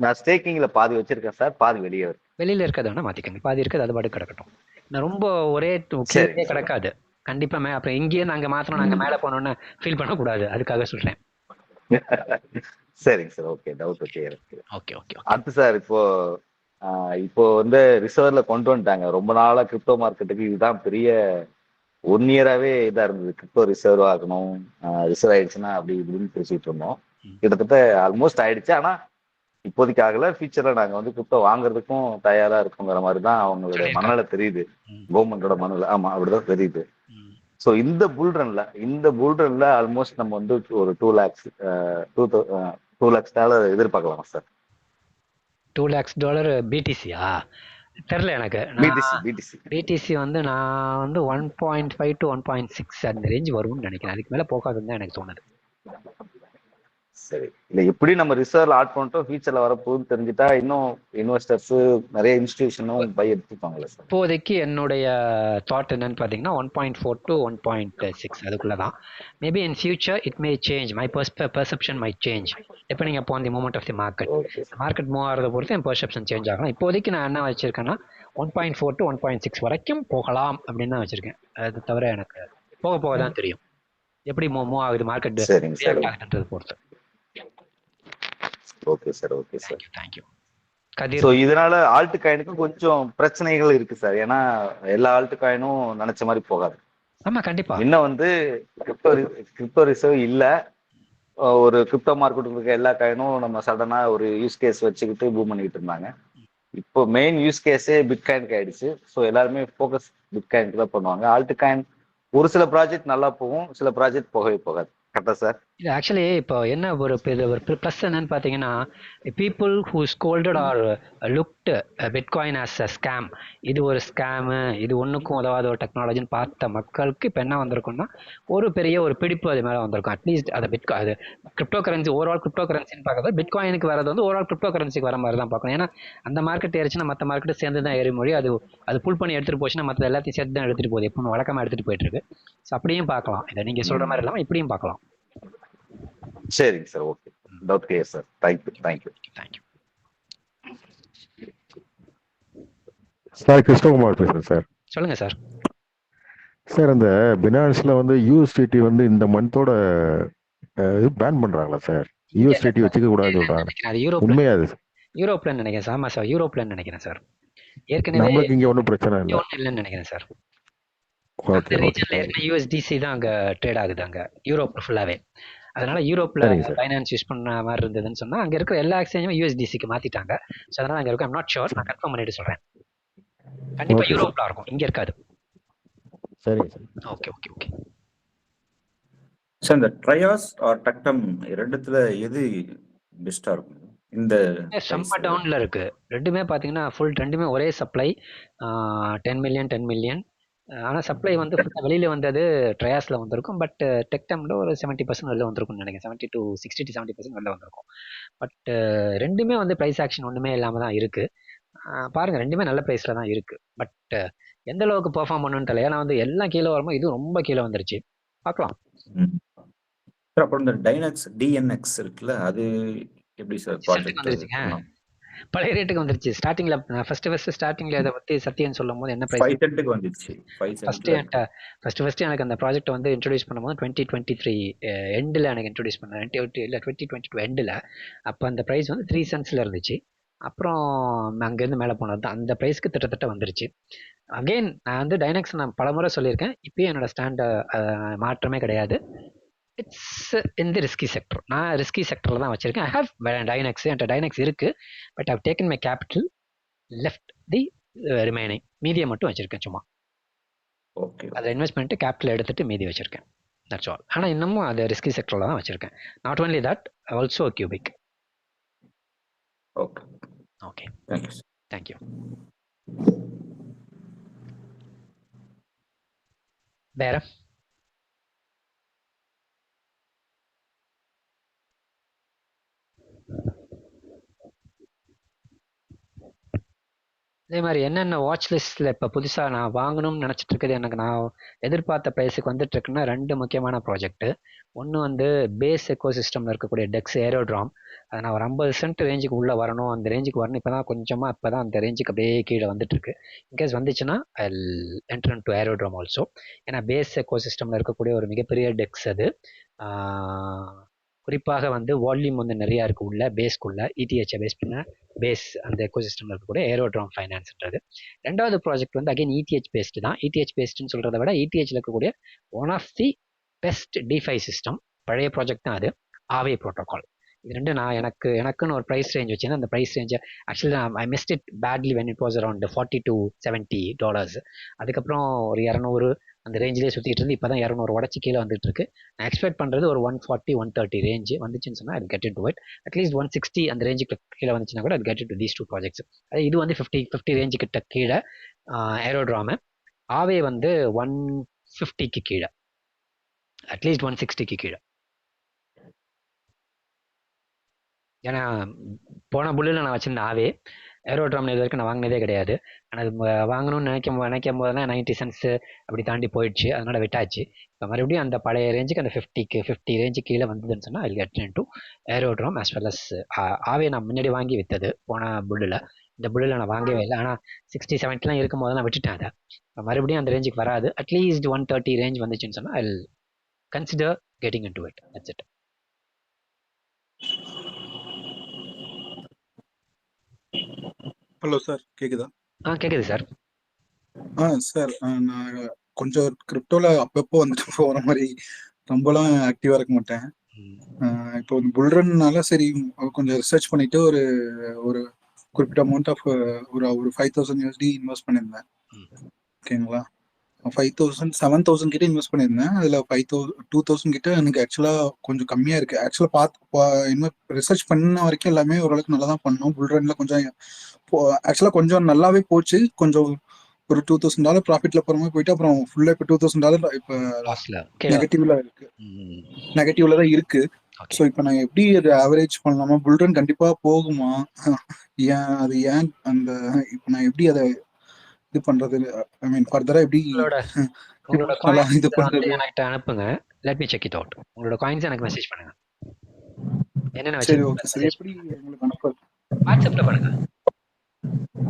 நான் ஸ்டேக்கிங்ல பாதி வச்சிருக்கேன் சார், பாதி வெளியே இருக்கு. வெளியில இருக்கிறத வேணா மாத்திக்கோங்க, பாதி இருக்கிறது அது பாட்டு கிடக்கட்டும். நான் ரொம்ப ஒரே கிளியரே கிடக்காது கண்டிப்பா. அப்புறம் இங்கேயே நாங்க மாத்திரம் நாங்க மேல போனோம்னு ஃபீல் பண்ணக்கூடாது, அதுக்காக சொல்றேன். சரிங்க sir, okay, doubt clear. Okay okay. அடுத்து சார், இப்போ வந்து ரிசர்வ்ல கொண்டு வந்துட்டாங்க. ரொம்ப நாளா கிரிப்டோ மார்க்கெட்டுக்கு இதுதான் பெரிய 1 இயராவே இதா இருந்தது. கிரிப்டோ ரிசர்வ் ஆகணும், ரிசர்வ் ஆயிடுச்சுன்னா அப்படி இப்படின்னு பேசிட்டு இருந்தோம். கிட்டத்தட்ட ஆல்மோஸ்ட் ஆயிடுச்சு. ஆனா இப்போதைக்கு ஆகல. ஃபியூச்சர்ல நாங்க வந்து கிரிப்டோ வாங்குறதுக்கும் தயாரா இருக்குங்கிற மாதிரி தான் அவங்களோட மனநிலை தெரியுது, கவர்மெண்டோட மனநிலை. ஆமா, அப்படிதான் தெரியுது. ஸோ இந்த புல்ரன்ல ஆல்மோஸ்ட் நம்ம வந்து ஒரு 2 lakhs டாலர் எதிர்பார்க்கலாம் சார். $2 lakhs பிடிசியா? தெரில எனக்கு. பிடிசி வந்து நான் வந்து 1.5 to 1.6 அந்த ரேஞ்ச் வரும்னு நினைக்கிறேன். அதுக்கு மேலே போகாதுன்னு தான் எனக்கு தோணுது. சரி, இல்லை எப்படி நம்ம ரிசர்வ்ல ஆட் பண்ணிட்டோம், ஃபியூச்சர்ல வரப்போகுதுன்னு தெரிஞ்சுட்டா இன்னும் இன்வெஸ்டர்ஸ் நிறைய இன்ஸ்டிடியூஷனும் பை எடுத்துப்பாங்களே சார். இப்போதைக்கு என்னுடைய தாட் என்னன்னு பார்த்தீங்கன்னா 1.4 to 1.6 அதுக்குள்ள தான். Maybe in future it may change, my perception may change depending upon the moment of the market move ஆகிறத பொறுத்து என் பெர்செப்ஷன் சேஞ்ச் ஆகலாம். இப்போதைக்கு நான் என்ன வச்சிருக்கேன்னா 1.4 to 1.6 வரைக்கும் போகலாம் அப்படின்னு தான் வச்சிருக்கேன். அது தவிர எனக்கு போக போக தான் தெரியும் எப்படி மூவ் ஆகுது மார்க்கெட் ரியாக்ட் ஆகுதுன்றது பொறுத்து. Okay sir, okay sir, thank you. So இதனால ஆல்ட் காயினுக்கும் கொஞ்சம் பிரச்சனைகள் இருக்கு சார். ஏன்னா எல்லா ஆல்ட் காயினும் நினைச்ச மாதிரி போகாது. ஆமா, கண்டிப்பா. இன்னும் வந்து கிரிப்டோ ரிசர்வ் இல்ல, ஒரு கிரிப்டோ மார்க்கெட் இருக்க எல்லா காயினும் நம்ம சடனா ஒரு யூஸ் கேஸ் வச்சுக்கிட்டு பூம் பண்ணிக்கிட்டு இருந்தாங்க. இப்போ மெயின் யூஸ் கேஸே பிட்காயினுக்கு ஆயிடுச்சு. ஸோ எல்லாருமே ஃபோக்கஸ் பிட்காயினுக்கு தான் பண்ணுவாங்க. ஆல்ட் காயின் ஒரு சில ப்ராஜெக்ட் நல்லா போகும், சில ப்ராஜெக்ட் போகவே போகாது. கரெக்டா சார்? இல்லை, ஆக்சுவலி இப்போ என்ன ஒரு ப்ளஸ் என்னன்னு பார்த்தீங்கன்னா, people who scolded or looked bitcoin as a scam, இது ஒரு ஸ்கேமு, இது ஒன்றுக்கும் உதவாத ஒரு டெக்னாலஜின்னு பார்த்த மக்களுக்கு இப்போ என்ன வந்திருக்குன்னா ஒரு பெரிய ஒரு பிடிப்பு அது மேலே வந்திருக்கும். அட்லீஸ்ட் அதை அது கிரிப்டோ கரன்சி, ஓவரால் கிரிப்டோ கரன்சின்னு பார்க்கறது பிட்காயினுக்கு வரது வந்து ஓவரால் கிரிப்டோ கரன்சிக்கு வர மாதிரி தான் பார்க்கணும். ஏன்னா அந்த மார்க்கெட் ஏறிச்சுன்னா மற்ற மார்க்கெட்டு சேர்ந்து தான் ஏறி மொழி, அது புல் பண்ணி எடுத்துகிட்டு போச்சுன்னா மற்ற எல்லாத்தையும் சேர்த்து தான் எடுத்துகிட்டு போகுது, எப்போ வழக்கமாக எடுத்துகிட்டு போயிட்டு இருக்கு. ஸோ அப்படியும் பார்க்கலாம், இதை நீங்கள் சொல்கிற மாதிரி இல்லாமல் இப்படியும் பார்க்கலாம். சரிங்க sir, okay, doubt clear sir. Thank you. Sir, Krishnakumar பேசுறேன் சார். சொல்லுங்க சார். சார், அந்த பினான்ஸ்ல வந்து யூஎஸ்டிடி வந்து இந்த மந்தோட பேன் பண்றாங்களா சார்? யூஎஸ்டிடி வச்சுக்க கூடாதுன்னு சொல்றாங்க, உண்மையா அது? யூரோப்ல நினைக்கிறேன் சார். ஆமா சார், யூரோப்ல நினைக்கிறேன் சார். ஏற்கனவே நம்மளுக்கு இங்க ஒன்றும் பிரச்சனை இல்லை இல்லைன்னு நினைக்கிறேன் சார். ஓகே, யூஎஸ்டிசி தான் அங்க ட்ரேட் ஆகுது, அங்க யூரோப் ஃபுல்லாவே. அதனால யூரோப்ல ஃபைனான்ஸ் யூஸ் பண்ண மாதிரி இருந்ததுன்னு சொன்னா அங்க இருக்கிற எல்லா எக்ஸ்சேஞ்சும் யூஎஸ்டிசிக்கு மாத்திட்டாங்க. ஸோ அதனால அங்க இருக்கும். ஐம் நாட் ஷுர், நான் கன்ஃபார்ம் பண்ணிட்டு சொல்றேன். கண்டிப்பா யூரோப்ல இருக்கும், இங்க இருக்காது. சரிங்க சார். ஓகே. சார், இந்த ட்ரையாஸ் ஆர் டக்டம் ரெண்டுத்துல எது பெஸ்டா இருக்கும்? இந்த செம்ம டவுன்ல இருக்கு ரெண்டுமே. பாத்தீங்கன்னா ரெண்டுமே ஒரே சப்ளை, 10 மில்லியன். ஆனால் சப்ளை வந்து வெளியில் வந்தது ட்ரையாஸில் வந்திருக்கும். பட் டெக்டம்ல ஒரு 70% வெளில வந்திருக்கும்னு நினைக்கிறேன். 60 to 70% வெளில வந்திருக்கும். பட் ரெண்டுமே வந்து ப்ரைஸ் ஆக்ஷன் ஒன்றுமே இல்லாமல் தான் இருக்குது. பாருங்கள், ரெண்டுமே நல்ல ப்ரைஸில் தான் இருக்குது. பட் எந்த அளவுக்கு பெர்ஃபார்ம் பண்ணுன்னு தெரியல. ஏன்னா வந்து எல்லாம் கீழே வரும்போது இதுவும் ரொம்ப கீழே வந்துருச்சு. பார்க்கலாம். அப்புறம் இந்த டைனக்ஸ் டிஎன்எக்ஸ் இருக்குல்ல, அது எப்படி சார் ப்ராஜெக்ட்? பழைய ரேட்டுக்கு வந்துருச்சு. ஸ்டார்டிங்ல ஃபர்ஸ்ட் ஸ்டார்டிங்ல இதை பத்தி சத்தியன் சொல்லும் போது என்ன பிரைஸ்? 5 சென்ட்டுக்கு வந்துருச்சு. ஃபர்ஸ்ட் எனக்கு அந்த ப்ராஜெக்ட் வந்து இன்ட்ரோடியூஸ் பண்ணும்போது 2023 எண்டில் எனக்கு இன்ட்ரோடியூஸ் பண்ணேன். 2022 எண்டில். அப்போ அந்த ப்ரைஸ் வந்து 3 cents இருந்துச்சு. அப்புறம் அங்கேருந்து மேலே போனது தான் அந்த ப்ரைஸ்க்கு கிட்டத்தட்ட வந்துருச்சு. அகெயின் நான் வந்து டைனக்ஸ் நான் பலமுறை சொல்லியிருக்கேன், இப்பயும் என்னோட ஸ்டாண்டை மாற்றமே கிடையாது. It's in the risky sector. நான் ரிஸ்கி செக்டரில் தான் வச்சிருக்கேன். ஐ ஹேவ் டைனக்ஸ், என்கிட்ட டைனக்ஸ் இருக்கு. But I've taken my capital, left the remaining, மீதியை மட்டும் வச்சிருக்கேன் சும்மா. ஓகே, அதை இன்வெஸ்ட் பண்ணிட்டு கேபிட்டல் எடுத்துட்டு மீதி வச்சிருக்கேன். That's all. ஆனால் இன்னமும் அது ரிஸ்கி செக்டரில் தான் வச்சிருக்கேன். Not only that, also cubic. Okay, thank you. வேற அதே மாதிரி என்னென்ன வாட்ச் லிஸ்ட்டில் இப்போ புதுசாக நான் வாங்கணும்னு நினச்சிட்டு இருக்குது, எனக்கு நான் எதிர்பார்த்த ப்ரைஸுக்கு வந்துட்டு இருக்குன்னா 2 முக்கியமான ப்ராஜெக்ட்டு. ஒன்று வந்து பேஸ் எக்கோசிஸ்டமில் இருக்கக்கூடிய டெக்ஸ் ஏரோட்ராம். அதை நான் ஒரு 50 சென்ட் ரேஞ்சுக்கு உள்ளே வரணும், அந்த ரேஞ்சுக்கு வரணும். இப்போ தான் அந்த ரேஞ்சுக்கு அப்படியே கீழே வந்துட்டு இருக்கு. இன்கேஸ் வந்துச்சுன்னா I enter to aerodrome also. ஏன்னா பேஸ் எக்கோசிஸ்டமில் இருக்கக்கூடிய ஒரு மிகப்பெரிய டெக்ஸ் அது. குறிப்பாக வந்து வால்யூம் வந்து நிறையா இருக்குது உள்ள பேஸ்க்குள்ள. இடிஹெச்சை பேஸ் பண்ண பேஸ் அந்த எக்கோசிஸ்டமில் இருக்கக்கூடிய ஏரோட்ராம் ஃபைனான்ஸ்ன்றது. 2வது ப்ராஜெக்ட் வந்து அகைன் இடிஹெச் பேஸ்டு தான். இடிஹெச் பேஸ்டுன்னு சொல்கிறத விட இடிஹெச்சில் இருக்கக்கூடிய one of the best DeFi system. பழைய ப்ராஜெக்ட் தான் அது, ஆவே ப்ரோட்டோகால். இது ரெண்டு நான் எனக்குன்னு ஒரு ப்ரைஸ் ரேஞ்ச் வச்சுன்னா அந்த ப்ரைஸ் ரேஞ்சை actually I missed it badly when it was around $40 to $70. அதுக்கப்புறம் ஒரு 200 அந்த ரேஞ்சிலே சுற்றிட்டு இருந்து இப்போ தான் 200 உடச்சி கீழே வந்துட்டு இருக்கு. நான் எக்ஸ்பெக்ட் பண்ணுறது ஒரு 140 130 ரேஞ்சு வந்துச்சுன்னு சொன்னால் அது get in to it. At least 160 அந்த ரேஞ்சுக்கு கீழே வந்துச்சுன்னா கூட அது get in to these 2 projects. அது இது வந்து 50 ரேஞ்சு கிட்ட கீழே ஏரோட்ராமு. ஆவே வந்து 150க்கு கீழே, அட்லீஸ்ட் 160க்கு கீழே. ஏன்னா போன புல்லில் நான் வச்சிருந்த ஆவே ஏரோட்ராம் இது வரைக்கும் நான் வாங்கினதே கிடையாது. ஆனால் அது வாங்கணும்னு நினைக்கும் போதெல்லாம் 90 சென்ட்ஸ் அப்படி தாண்டி போயிடுச்சு, அதனால விட்டாச்சு. இப்போ மறுபடியும் அந்த பழைய ரேஞ்சுக்கு அந்த 50 ரேஞ்சு கீழே வந்ததுன்னு சொன்னால் I get into aerodrome as well as ஆவே நான் முன்னாடி வாங்கி விற்றது போன புல்லில். இந்த புல்லில் நான் வாங்கவே இல்லை. ஆனால் 60 70 இருக்கும் போதெல்லாம் விட்டுட்டேன் அதை. இப்போ மறுபடியும் அந்த ரேஞ்சுக்கு வராது. அட்லீஸ்ட் 130 ரேஞ்ச் வந்துச்சுன்னு சொன்னால் ஐ consider getting into it. That's it. Hello sir, கேக்குதா? கேட்குது சார். சார், நான் கொஞ்சம் கிரிப்டோல அப்பப்போ வந்துட்டு போற மாதிரி ரொம்பலாம் ஆக்டிவா இருக்க மாட்டேன். இப்போ புல்ரன்னால சரி கொஞ்சம் ரிசர்ச் பண்ணிட்டு ஒரு ஒரு குறிப்பிட்ட அமௌண்ட் ஆஃப் ஒரு 5000 USD இன்வெஸ்ட் பண்ணியிருந்தேன். ஓகேங்களா? 5000 7000 கிட்ட இன்வெஸ்ட் பண்ணியிருந்தேன். அதுல 2000 கிட்ட எனக்கு ஆக்சுவலா கொஞ்சம் கம்மியா இருக்கு. ஆக்சுவலா ரிசர்ச் பண்ண வரைக்கும் எல்லாமே ஓரளவுக்கு நல்லா தான் பண்ணோம். புல்ரன்ல கொஞ்சம் ஆக்சுவலா கொஞ்சம் நல்லாவே போச்சு. கொஞ்சம் ஒரு $2000 ப்ராஃபிட்ல போற மாதிரி போயிட்டு அப்புறம் ஃபுல்லா இப்போ $2000 இப்போ நெகட்டிவ்ல தான் இருக்கு. ஸோ இப்போ நான் எப்படி அது ஆவரேஜ் பண்ணலாமா? புல்ரன் கண்டிப்பா போகுமா? ஏன் அந்த இப்போ நான் எப்படி அதை இது பண்றது? ஐ மீன் ஃபர்தரா எப்படி இது பண்றது? எனக்கு அனுப்புங்க, let me check it out. உங்களோட காயின்ஸ் எனக்கு மெசேஜ் பண்ணுங்க. என்னென்ன சரி, ஓகே சார். எப்படி உங்களுக்கு அனுப்புறது? வாட்ஸ்அப்ல பண்ணுங்க.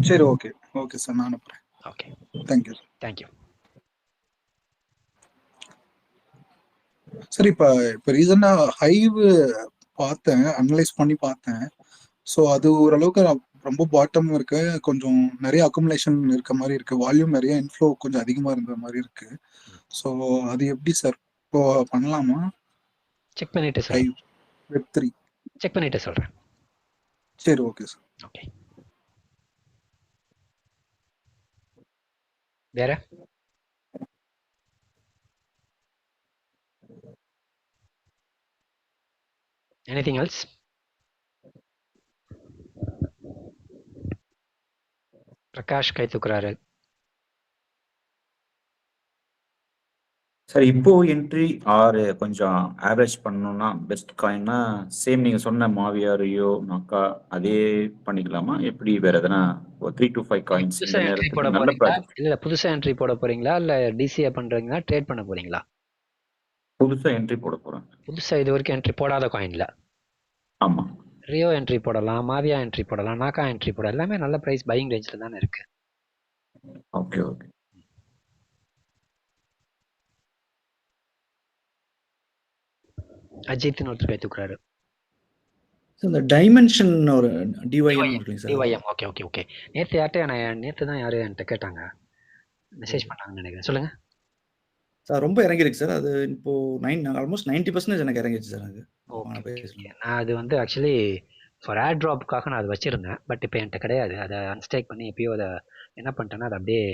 சரி, ஓகே சார், நான் அனுப்புறேன். Okay, thank you sir. இப்போ ரீசெண்டா ஹைவ் பார்த்தேன், அனலைஸ் பண்ணி பார்த்தேன். ஸோ அது ஓரளவுக்கு ரொம்ப பாட்டம் இருக்கு, கொஞ்சம் நிறைய அக்குமுலேஷன் இருக்க மாதிரி இருக்கு, வால்யூம் நிறைய இன்ஃப்ளோ கொஞ்சம் அதிகமா இருந்த மாதிரி இருக்கு. ஸோ அது எப்படி சார் இப்போ பண்ணலாமா? செக் பண்ணிட்டு சார், Web3 செக் பண்ணிட்டு சொல்றேன். சரி, ஓகே சார். ஓகே, வேற anything else? பிரகாஷ் கை தூக்குறாரு. சார், இப்போ என்ட்ரி ஆர் கொஞ்சம் ஆவரேஜ் பண்ணணும்னா பெஸ்ட் காயின்னா சேம் நீங்க சொன்ன மாவியா, ரியோ, நாக்கா அதே பண்ணிக்கலாமா? எப்படி வேற எதனா 3 to 5 காயின்ஸ் இந்த நேரத்துக்கு நல்ல ப்ராஜெக்ட்? இல்ல புதுசா என்ட்ரி போட போறீங்களா இல்ல டிசிஏ பண்றீங்களா, ட்ரேட் பண்ண போறீங்களா? புதுசா என்ட்ரி போட போறேன். புதுசா இது வரைக்கும் என்ட்ரி போடாத காயின்ல? ஆமா, ரியோ என்ட்ரி போடலாம், மாவியா என்ட்ரி போடலாம், நாக்கா என்ட்ரி போடலாம். எல்லாமே நல்ல பிரைஸ் பையிங் ரேஞ்சில் தானே இருக்கு. ஓகே. அஜித்னு ஒருத்தர் கை தூக்குறாரு. இந்த டைமென்ஷன் ஒரு டிஒய்எம் இருக்குங்க சார். டிஒய்எம், ஓகே. நேற்று தான் யாரு என்கிட்ட கேட்டாங்க, மெசேஜ் பண்ணாங்கன்னு நினைக்கிறேன். சொல்லுங்க சார். ரொம்ப இறங்கிருக்கு சார். அது இப்போ ஆல்மோஸ்ட் 90% எனக்கு இறங்கிடுச்சு சார். அது நான் அது வந்து ஆக்சுவலி ஃபார் ஏர் ட்ராப்புக்காக நான் அதை வச்சிருந்தேன். பட் இப்போ என்கிட்ட கிடையாது. அதை அன்ஸ்டேக் பண்ணி எப்பயோ அதை என்ன பண்ணிட்டேன்னா அதை அப்படியே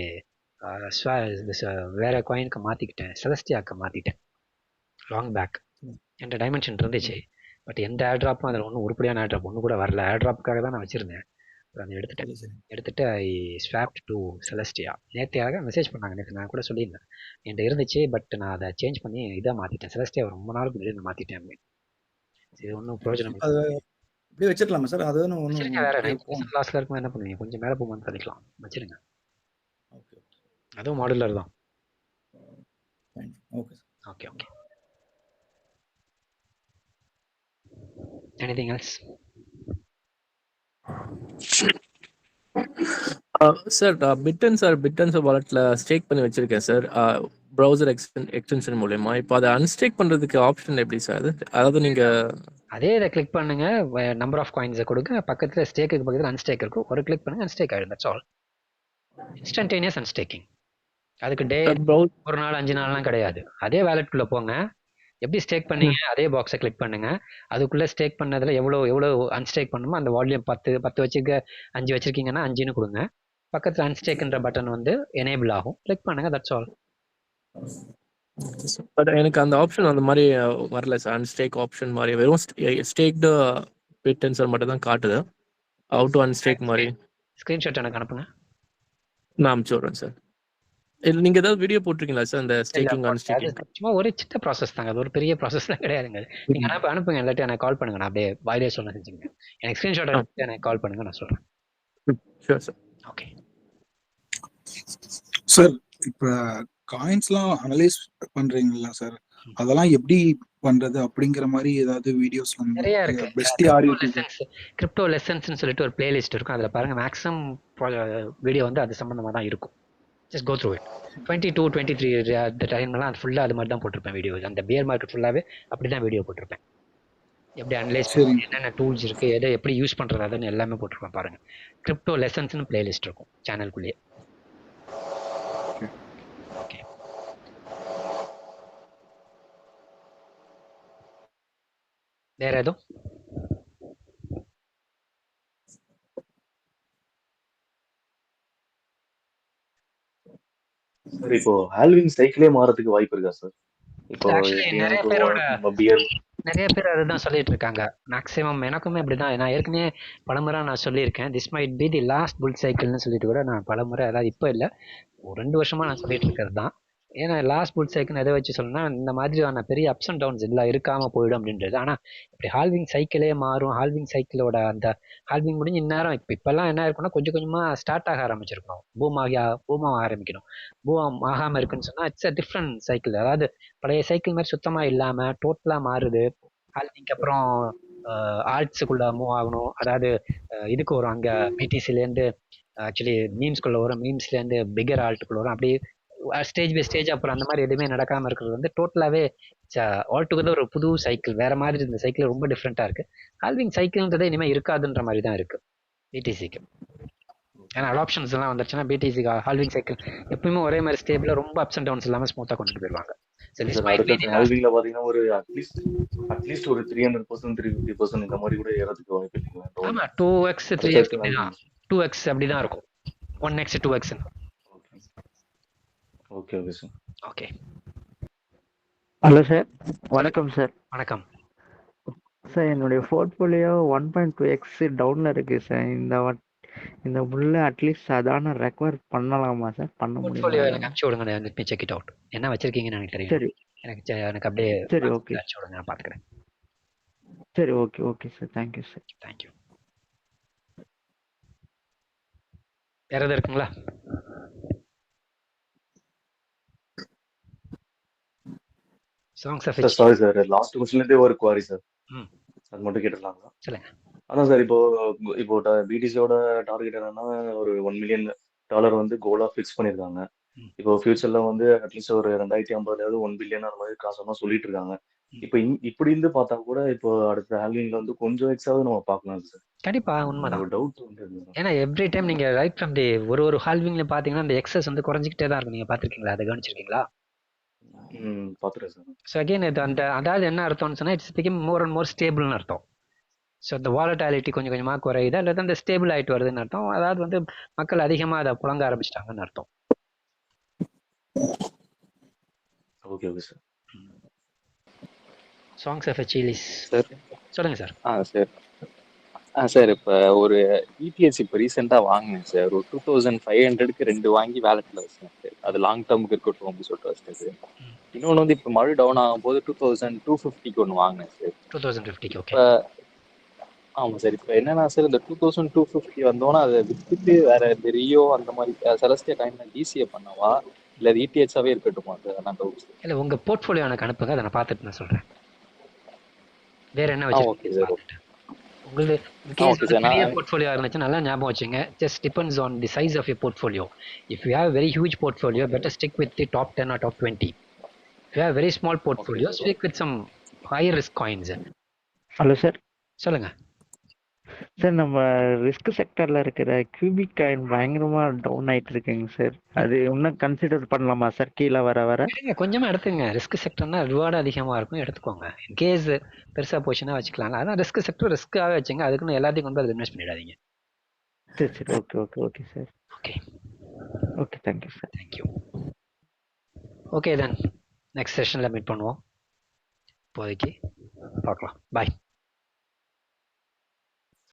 வேற காயினுக்கு மாற்றிக்கிட்டேன், செலஸ்டியாக்கு மாற்றிட்டேன். லாங் பேக் என்கிட்ட டைமென்ஷன் இருந்துச்சு. பட் எந்த ஏர் ட்ராப்பும் அதில் ஒன்றும் உருப்படியான ஏர் ட்ராப் ஒன்று கூட வரல. ஏர் ட்ராப்புக்காக தான் நான் வச்சுருந்தேன். அதை எடுத்துட்டு ஐ ஸ்வாப்ட் டு செலஸ்டியா. நேற்றையாக மெசேஜ் பண்ணாங்க, நேற்று நான் கூட சொல்லியிருந்தேன் என்கிட்ட இருந்துச்சு. பட் நான் அதை சேஞ்ச் பண்ணி இதாக மாற்றிட்டேன், செலஸ்டியா ரொம்ப நாளுக்கு முன்னாடி நான் மாற்றிட்டேன். அப்படின்னு இது ஒன்றும் பிரயோஜனம் அப்படியே வச்சிருக்கலாமா சார்? அது வேற லாஸ்ட்ல இருக்கும், என்ன பண்ணுவீங்க? கொஞ்சம் மேலே போகும்போது பண்ணிக்கலாம், வச்சிருங்க. அதுவும் மாடுலர் தான். Okay. Anything else? Sir, pittance வாலெட்ல stack பண்ணி வச்சிருக்கேன் சார், ப்ரௌசர் எக்ஸ்டென்ஷன் மூலமா. இப்போ அதை அன்ஸ்டேக் பண்றதுக்கு ஆப்ஷன் எப்படி சார்? அதாவது நீங்க அதே இதை கிளிக் பண்ணுங்க, நம்பர் ஆஃப் காயின்ஸை கொடுங்க, பக்கத்தில் ஸ்டேக்குக்கு பக்கத்தில் அன்ஸ்டேக் இருக்கும், ஒரு கிளிக் பண்ணுங்க, அன்ஸ்டேக் ஆகிடும். That's all. இன்ஸ்டன்டேனியஸ் அன்ஸ்டேக்கிங். அதுக்கு ஒரு நாள் 5 நாள்லாம் கிடையாது. அதே வேலெட்குள்ளே போங்க, எப்படி ஸ்டேக் பண்ணீங்க அதே பாக்ஸை கிளிக் பண்ணுங்க. அதுக்குள்ளே ஸ்டேக் பண்ணதில் எவ்வளோ அன்ஸ்டேக் பண்ணுமோ அந்த வால்யூம் 10 வச்சுருக்க, 5 வச்சுருக்கீங்கன்னா 5ன்னு கொடுங்க. பக்கத்தில் அன்ஸ்டேக்குன்ற பட்டன் வந்து எனேபிள் ஆகும், கிளிக் பண்ணுங்க. That's all. பட் எனக்கு அந்த ஆப்ஷன் அந்த மாதிரி வரல சார். அன்ஸ்டேக் ஆப்ஷன் மாதிரி வெறும் ஸ்டேக்டு பிட் டென்சர் மட்டும் தான் காட்டுது. ஹவு டு அன்ஸ்டேக் மாதிரி ஸ்க்ரீன்ஷாட் எனக்கு அனுப்புங்க. நான் அனுப்பிச்சு விட்றேன் சார். இல்லை நீங்கள் ஏதாவது வீடியோ போட்டிருக்கீங்களா சார் அந்த ஸ்டேக்கிங் அது அன்ஸ்டேக்கிங்? சும்மா ஒரு சின்ன ப்ராசஸ் தாங்க, அது ஒரு பெரிய ப்ராசஸ்லாம் கிடையாதுங்க. நீங்க அனுப்புங்க, இல்லாட்டி எனக்கு கால் பண்ணுங்க, நான் அப்படியே வாயிலே சொன்ன செஞ்சுங்க. எனக்கு ஸ்க்ரீன்ஷாட் எடுத்து எனக்கு கால் பண்ணுங்க, நான் சொல்றேன். Sure sir. ஓகே சார், இப்ப காயின்ஸ்லாம் அனலைஸ் பண்றீங்களா சார்? அதெல்லாம் எப்படி பண்றது அப்படிங்கிற மாதிரி ஏதாவது வீடியோஸ் நிறைய இருக்கு. பெஸ்ட் ஆடியோ கிரிப்டோ லெசன்ஸ்னு சொல்லிட்டு ஒரு பிளேலிஸ்ட் இருக்கும். அதுல பாருங்க, மேக்ஸிமம் வீடியோ வந்து அது சம்பந்தமா தான் இருக்கும். Just go through it. 22, 23 அந்த டைம்லாம் ஃபுல்லா அது மாதிரி தான் போட்டிருப்பேன் வீடியோ. அந்த பியர் மார்க்கெட் ஃபுல்லாவே அப்படிதான் வீடியோ போட்டிருப்பேன். எப்படி அனலைஸ் பண்ணி என்னென்ன டூல்ஸ் இருக்கு, எதை எப்படி யூஸ் பண்றது, அதுன்னு எல்லாமே போட்டிருப்பேன். பாருங்க, கிரிப்டோ லெசன்ஸ்னு பிளேலிஸ்ட் இருக்கும் சேனலுக்குள்ளேயே. ஓகே, வேற எதுவும்? சார் இப்போ ஹால்விங் சைக்கிளே மாறதுக்கு வாய்ப்பு இருக்கா சார்? இப்போ நிறைய பேர் அதுதான் சொல்லிட்டு இருக்காங்க. மேக்ஸிமம் எனக்குமே அப்படிதான். நான் ஏற்கனவே பலமுறை நான் சொல்லியிருக்கேன், this might be the last bull சைக்கிள்னு சொல்லிட்டு கூட நான் பலமுறை, அதாவது இப்போ இல்லை, ஒரு 2 வருஷமா நான் சொல்லிட்டு இருக்கிறது தான். ஏன்னா லாஸ்ட் புல் சைக்கிள் எதை வச்சு சொல்லணும்னா, இந்த மாதிரியான பெரிய அப்ஸ் அண்ட் டவுன்ஸ் எல்லாம் இருக்காம போயிடும் அப்படின்றது. ஆனா இப்படி ஹால்விங் சைக்கிளே மாறும், ஹால்விங் சைக்கிளோட அந்த ஹால்விங் முடிஞ்சு இந்நேரம் இப்பெல்லாம் என்ன இருக்குன்னா, கொஞ்சம் கொஞ்சமா ஸ்டார்ட் ஆக ஆரம்பிச்சிருக்கணும், பூமாக ஆரம்பிக்கணும். பூம் ஆகாம இருக்குன்னு சொன்னா இட்ஸ் அ டிஃப்ரெண்ட் சைக்கிள். அதாவது பழைய சைக்கிள் மாதிரி சுத்தமா இல்லாம டோட்டலா மாறுது. ஹால்விங்க்கு அப்புறம் ஆர்ட்ஸுக்குள்ள மூவ் ஆகணும். அதாவது இதுக்கு வரும், அங்க பிடிசிலேருந்து ஆக்சுவலி மீம்ஸ்குள்ள வரும், மீம்ஸ்லேருந்து பிகர் ஆல்ட்டுக்குள்ள வரும். அப்படியே ஸ்டேஜ் பை ஸ்டேஜ் அப்புறம் அந்த மாதிரி எதுவுமே நடக்காம இருக்கிறது வந்து டோட்டலாவே ஆல் டுகெதர் ஒரு புது சைக்கிள், வேற மாதிரி. இந்த சைக்கிள் ரொம்ப டிஃப்ரெண்டா இருக்கு. ஹால்விங் சைக்கிள்ன்றதே இனிமே இருக்காதுன்ற மாதிரி தான் இருக்கு பிடிசிக்கு. ஏன்னா அடாப்ஷன்ஸ் எல்லாம் வந்துருச்சுன்னா பிடிசிக்கு ஹால்விங் சைக்கிள் எப்பயுமே ஒரே மாதிரி ஸ்டேபிளா, ரொம்ப அப்ஸ் அண்ட் டவுன்ஸ் இல்லாம ஸ்மூத்தா கொண்டு போயிருவாங்க. ஹால்விங்ல பாத்தீங்கன்னா ஒரு அட்லீஸ்ட் ஒரு 300%, 350% இந்த மாதிரி கூட ஏறதுக்கு வாய்ப்பு இல்லைங்களா? ஆமா, 2x 3x அப்படிதான், 2x அப்படிதான் இருக்கும், 1x 2x. Okay okay sir. Okay, hello sir, வணக்கம் சார். வணக்கம் சார். என்னுடைய போர்ட்ஃபோலியோ 1.2x டவுன்ல இருக்கு சார். இந்த புல்ல அட்லீஸ்ட் சாதாரண ரெக்கவர் பண்ணலாமா சார்? பண்ண போர்ட்ஃபோலியோ முடியுமா? எனக்கு அனுப்பிச்சு விடுங்க, let me check it out. என்ன வச்சிருக்கீங்கன்னு எனக்கு தெரியும். சரி எனக்கு அப்படியே சரி ஓகே அனுப்பிச்சு விடுங்க, நான் பாத்துக்கிறேன். சரி okay okay sir. Thank you sir. Thank you. வேற எதாவது இருக்குங்களா? சாங்ஸ் ஆஃப் சார் சாரி சார், லாஸ்ட் क्वेश्चनல ஒரு குவாரி சார், அது மட்டும் கேட்டுடலாங்களா? சொல்லுங்க. அதான் சார், இப்போ பிடிசியோட டார்கெட் என்னன்னா ஒரு $1 மில்லியன் வந்து கோலா ஃபிக்ஸ் பண்ணியிருக்காங்க. இப்போ ஃபியூச்சர்ல வந்து அட்லீஸ்ட் ஒரு 2050 $1 பில்லியன் அந்த மாதிரி காசெல்லாம் சொல்லிட்டு இருக்காங்க. இப்போ இப்படி இருந்து பார்த்தா கூட இப்போ அடுத்த ஹால்விங்ல வந்து கொஞ்சம் எக்ஸாவது நம்ம பார்க்கலாம் சார். கண்டிப்பா உண்மைதான். ஒரு டவுட் வந்து ஏன்னா எவ்ரி டைம் நீங்க ரைட் ஃப்ரம் தி ஒரு ஹால்விங்ல பாத்தீங்கன்னா அந்த எக்ஸஸ் வந்து குறைஞ்சிக்கிட்டே தான் இருக்கும். நீங்க பாத்திருக்கீங்களா, அதை கவனிச்சிருக்கீங்களா? பாத்துறேன் சார். ஸோ அகைன் இது அதாவது என்ன அர்த்தம்னு சொன்னா, it's become more and more ஸ்டேபிள்னு அர்த்தம். ஸோ இந்த வாலட்டாலிட்டி கொஞ்சம் கொஞ்சமா குறையுது, அல்லது அந்த ஸ்டேபிள் ஆயிட்டு வருதுன்னு அர்த்தம். அதாவது வந்து மக்கள் அதிகமா அதை புழங்க ஆரம்பிச்சிட்டாங்கன்னு அர்த்தம். Okay okay sir. சாங்ஸ் ஆஃப் சீலிஸ் சார். சொல்லுங்க சார். சார் சார் இப்போ ஒரு இடிஎஸ் இப்போ ரீசெண்டாக வாங்கினேன் சார். ஒரு 2500க்கு 2 வாங்கி வேலெட்டில் வச்சேன் சார். அது லாங் டேர்முக்கு இருக்கட்டும் அப்படின்னு சொல்லிட்டு வச்சது. இன்னொன்று வந்து இப்போ மழை டவுன் ஆகும்போது 2250க்கு ஒன்று வாங்கினேன் சார். 2050 ஓகே. இப்போ ஆமாம் சார். இப்போ என்னன்னா சார், இந்த 2250 வந்தோன்னா அதை விற்றுட்டு வேற இந்த ரியோ அந்த மாதிரி செலஸ்டியா டைம்ல டிசிஏ பண்ணவா இல்லை அது இடிஎச்சாவே இருக்கட்டுமா சார்? நான் டவுட் சார். இல்லை, உங்க போர்ட்ஃபோலியோ எனக்கு அனுப்புங்க, அதை நான் பார்த்துட்டு நான் சொல்றேன். வேற என்ன ஓகே வச்சிருக்கீங்க சார். உங்களுக்கு பெரிய போர்ட்ஃபோலியோ இருந்துச்சு நல்லா ஞாபகம் வச்சுங்க. Just depends on the size of your portfolio. If you have very huge portfolio, better stick with the top 10 or top 20. If you have very small portfolio, stick with some higher risk coins. Hello sir. சொல்லுங்க sir. நம்ம risk செக்டர்ல இருக்கிற cubic coin பயங்கரமா down ஆயிட்டு இருக்குங்க sir. அது இன்னும் consider பண்ணலாமா sir? கீழே வர கொஞ்சமா எடுத்துங்க. ரிஸ்க் செக்டர்னா ரிவார்டு அதிகமா இருக்கும், எடுத்துக்கோங்க. இன்கேஸ் பெருசா போச்சுன்னா வச்சுக்கலாம். அதான் ரிஸ்க் செக்டர் ரிஸ்க்காக வச்சுங்க. அதுக்குன்னு எல்லாத்தையும் கொண்டு அதில் இன்வெஸ்ட் பண்ணிடாதீங்க. சரி சரி okay okay okay sir. Okay okay thank you sir. Thank you. Okay then next செஷனில் மீட் பண்ணுவோம். இப்போதைக்கு பார்க்கலாம். பாய்.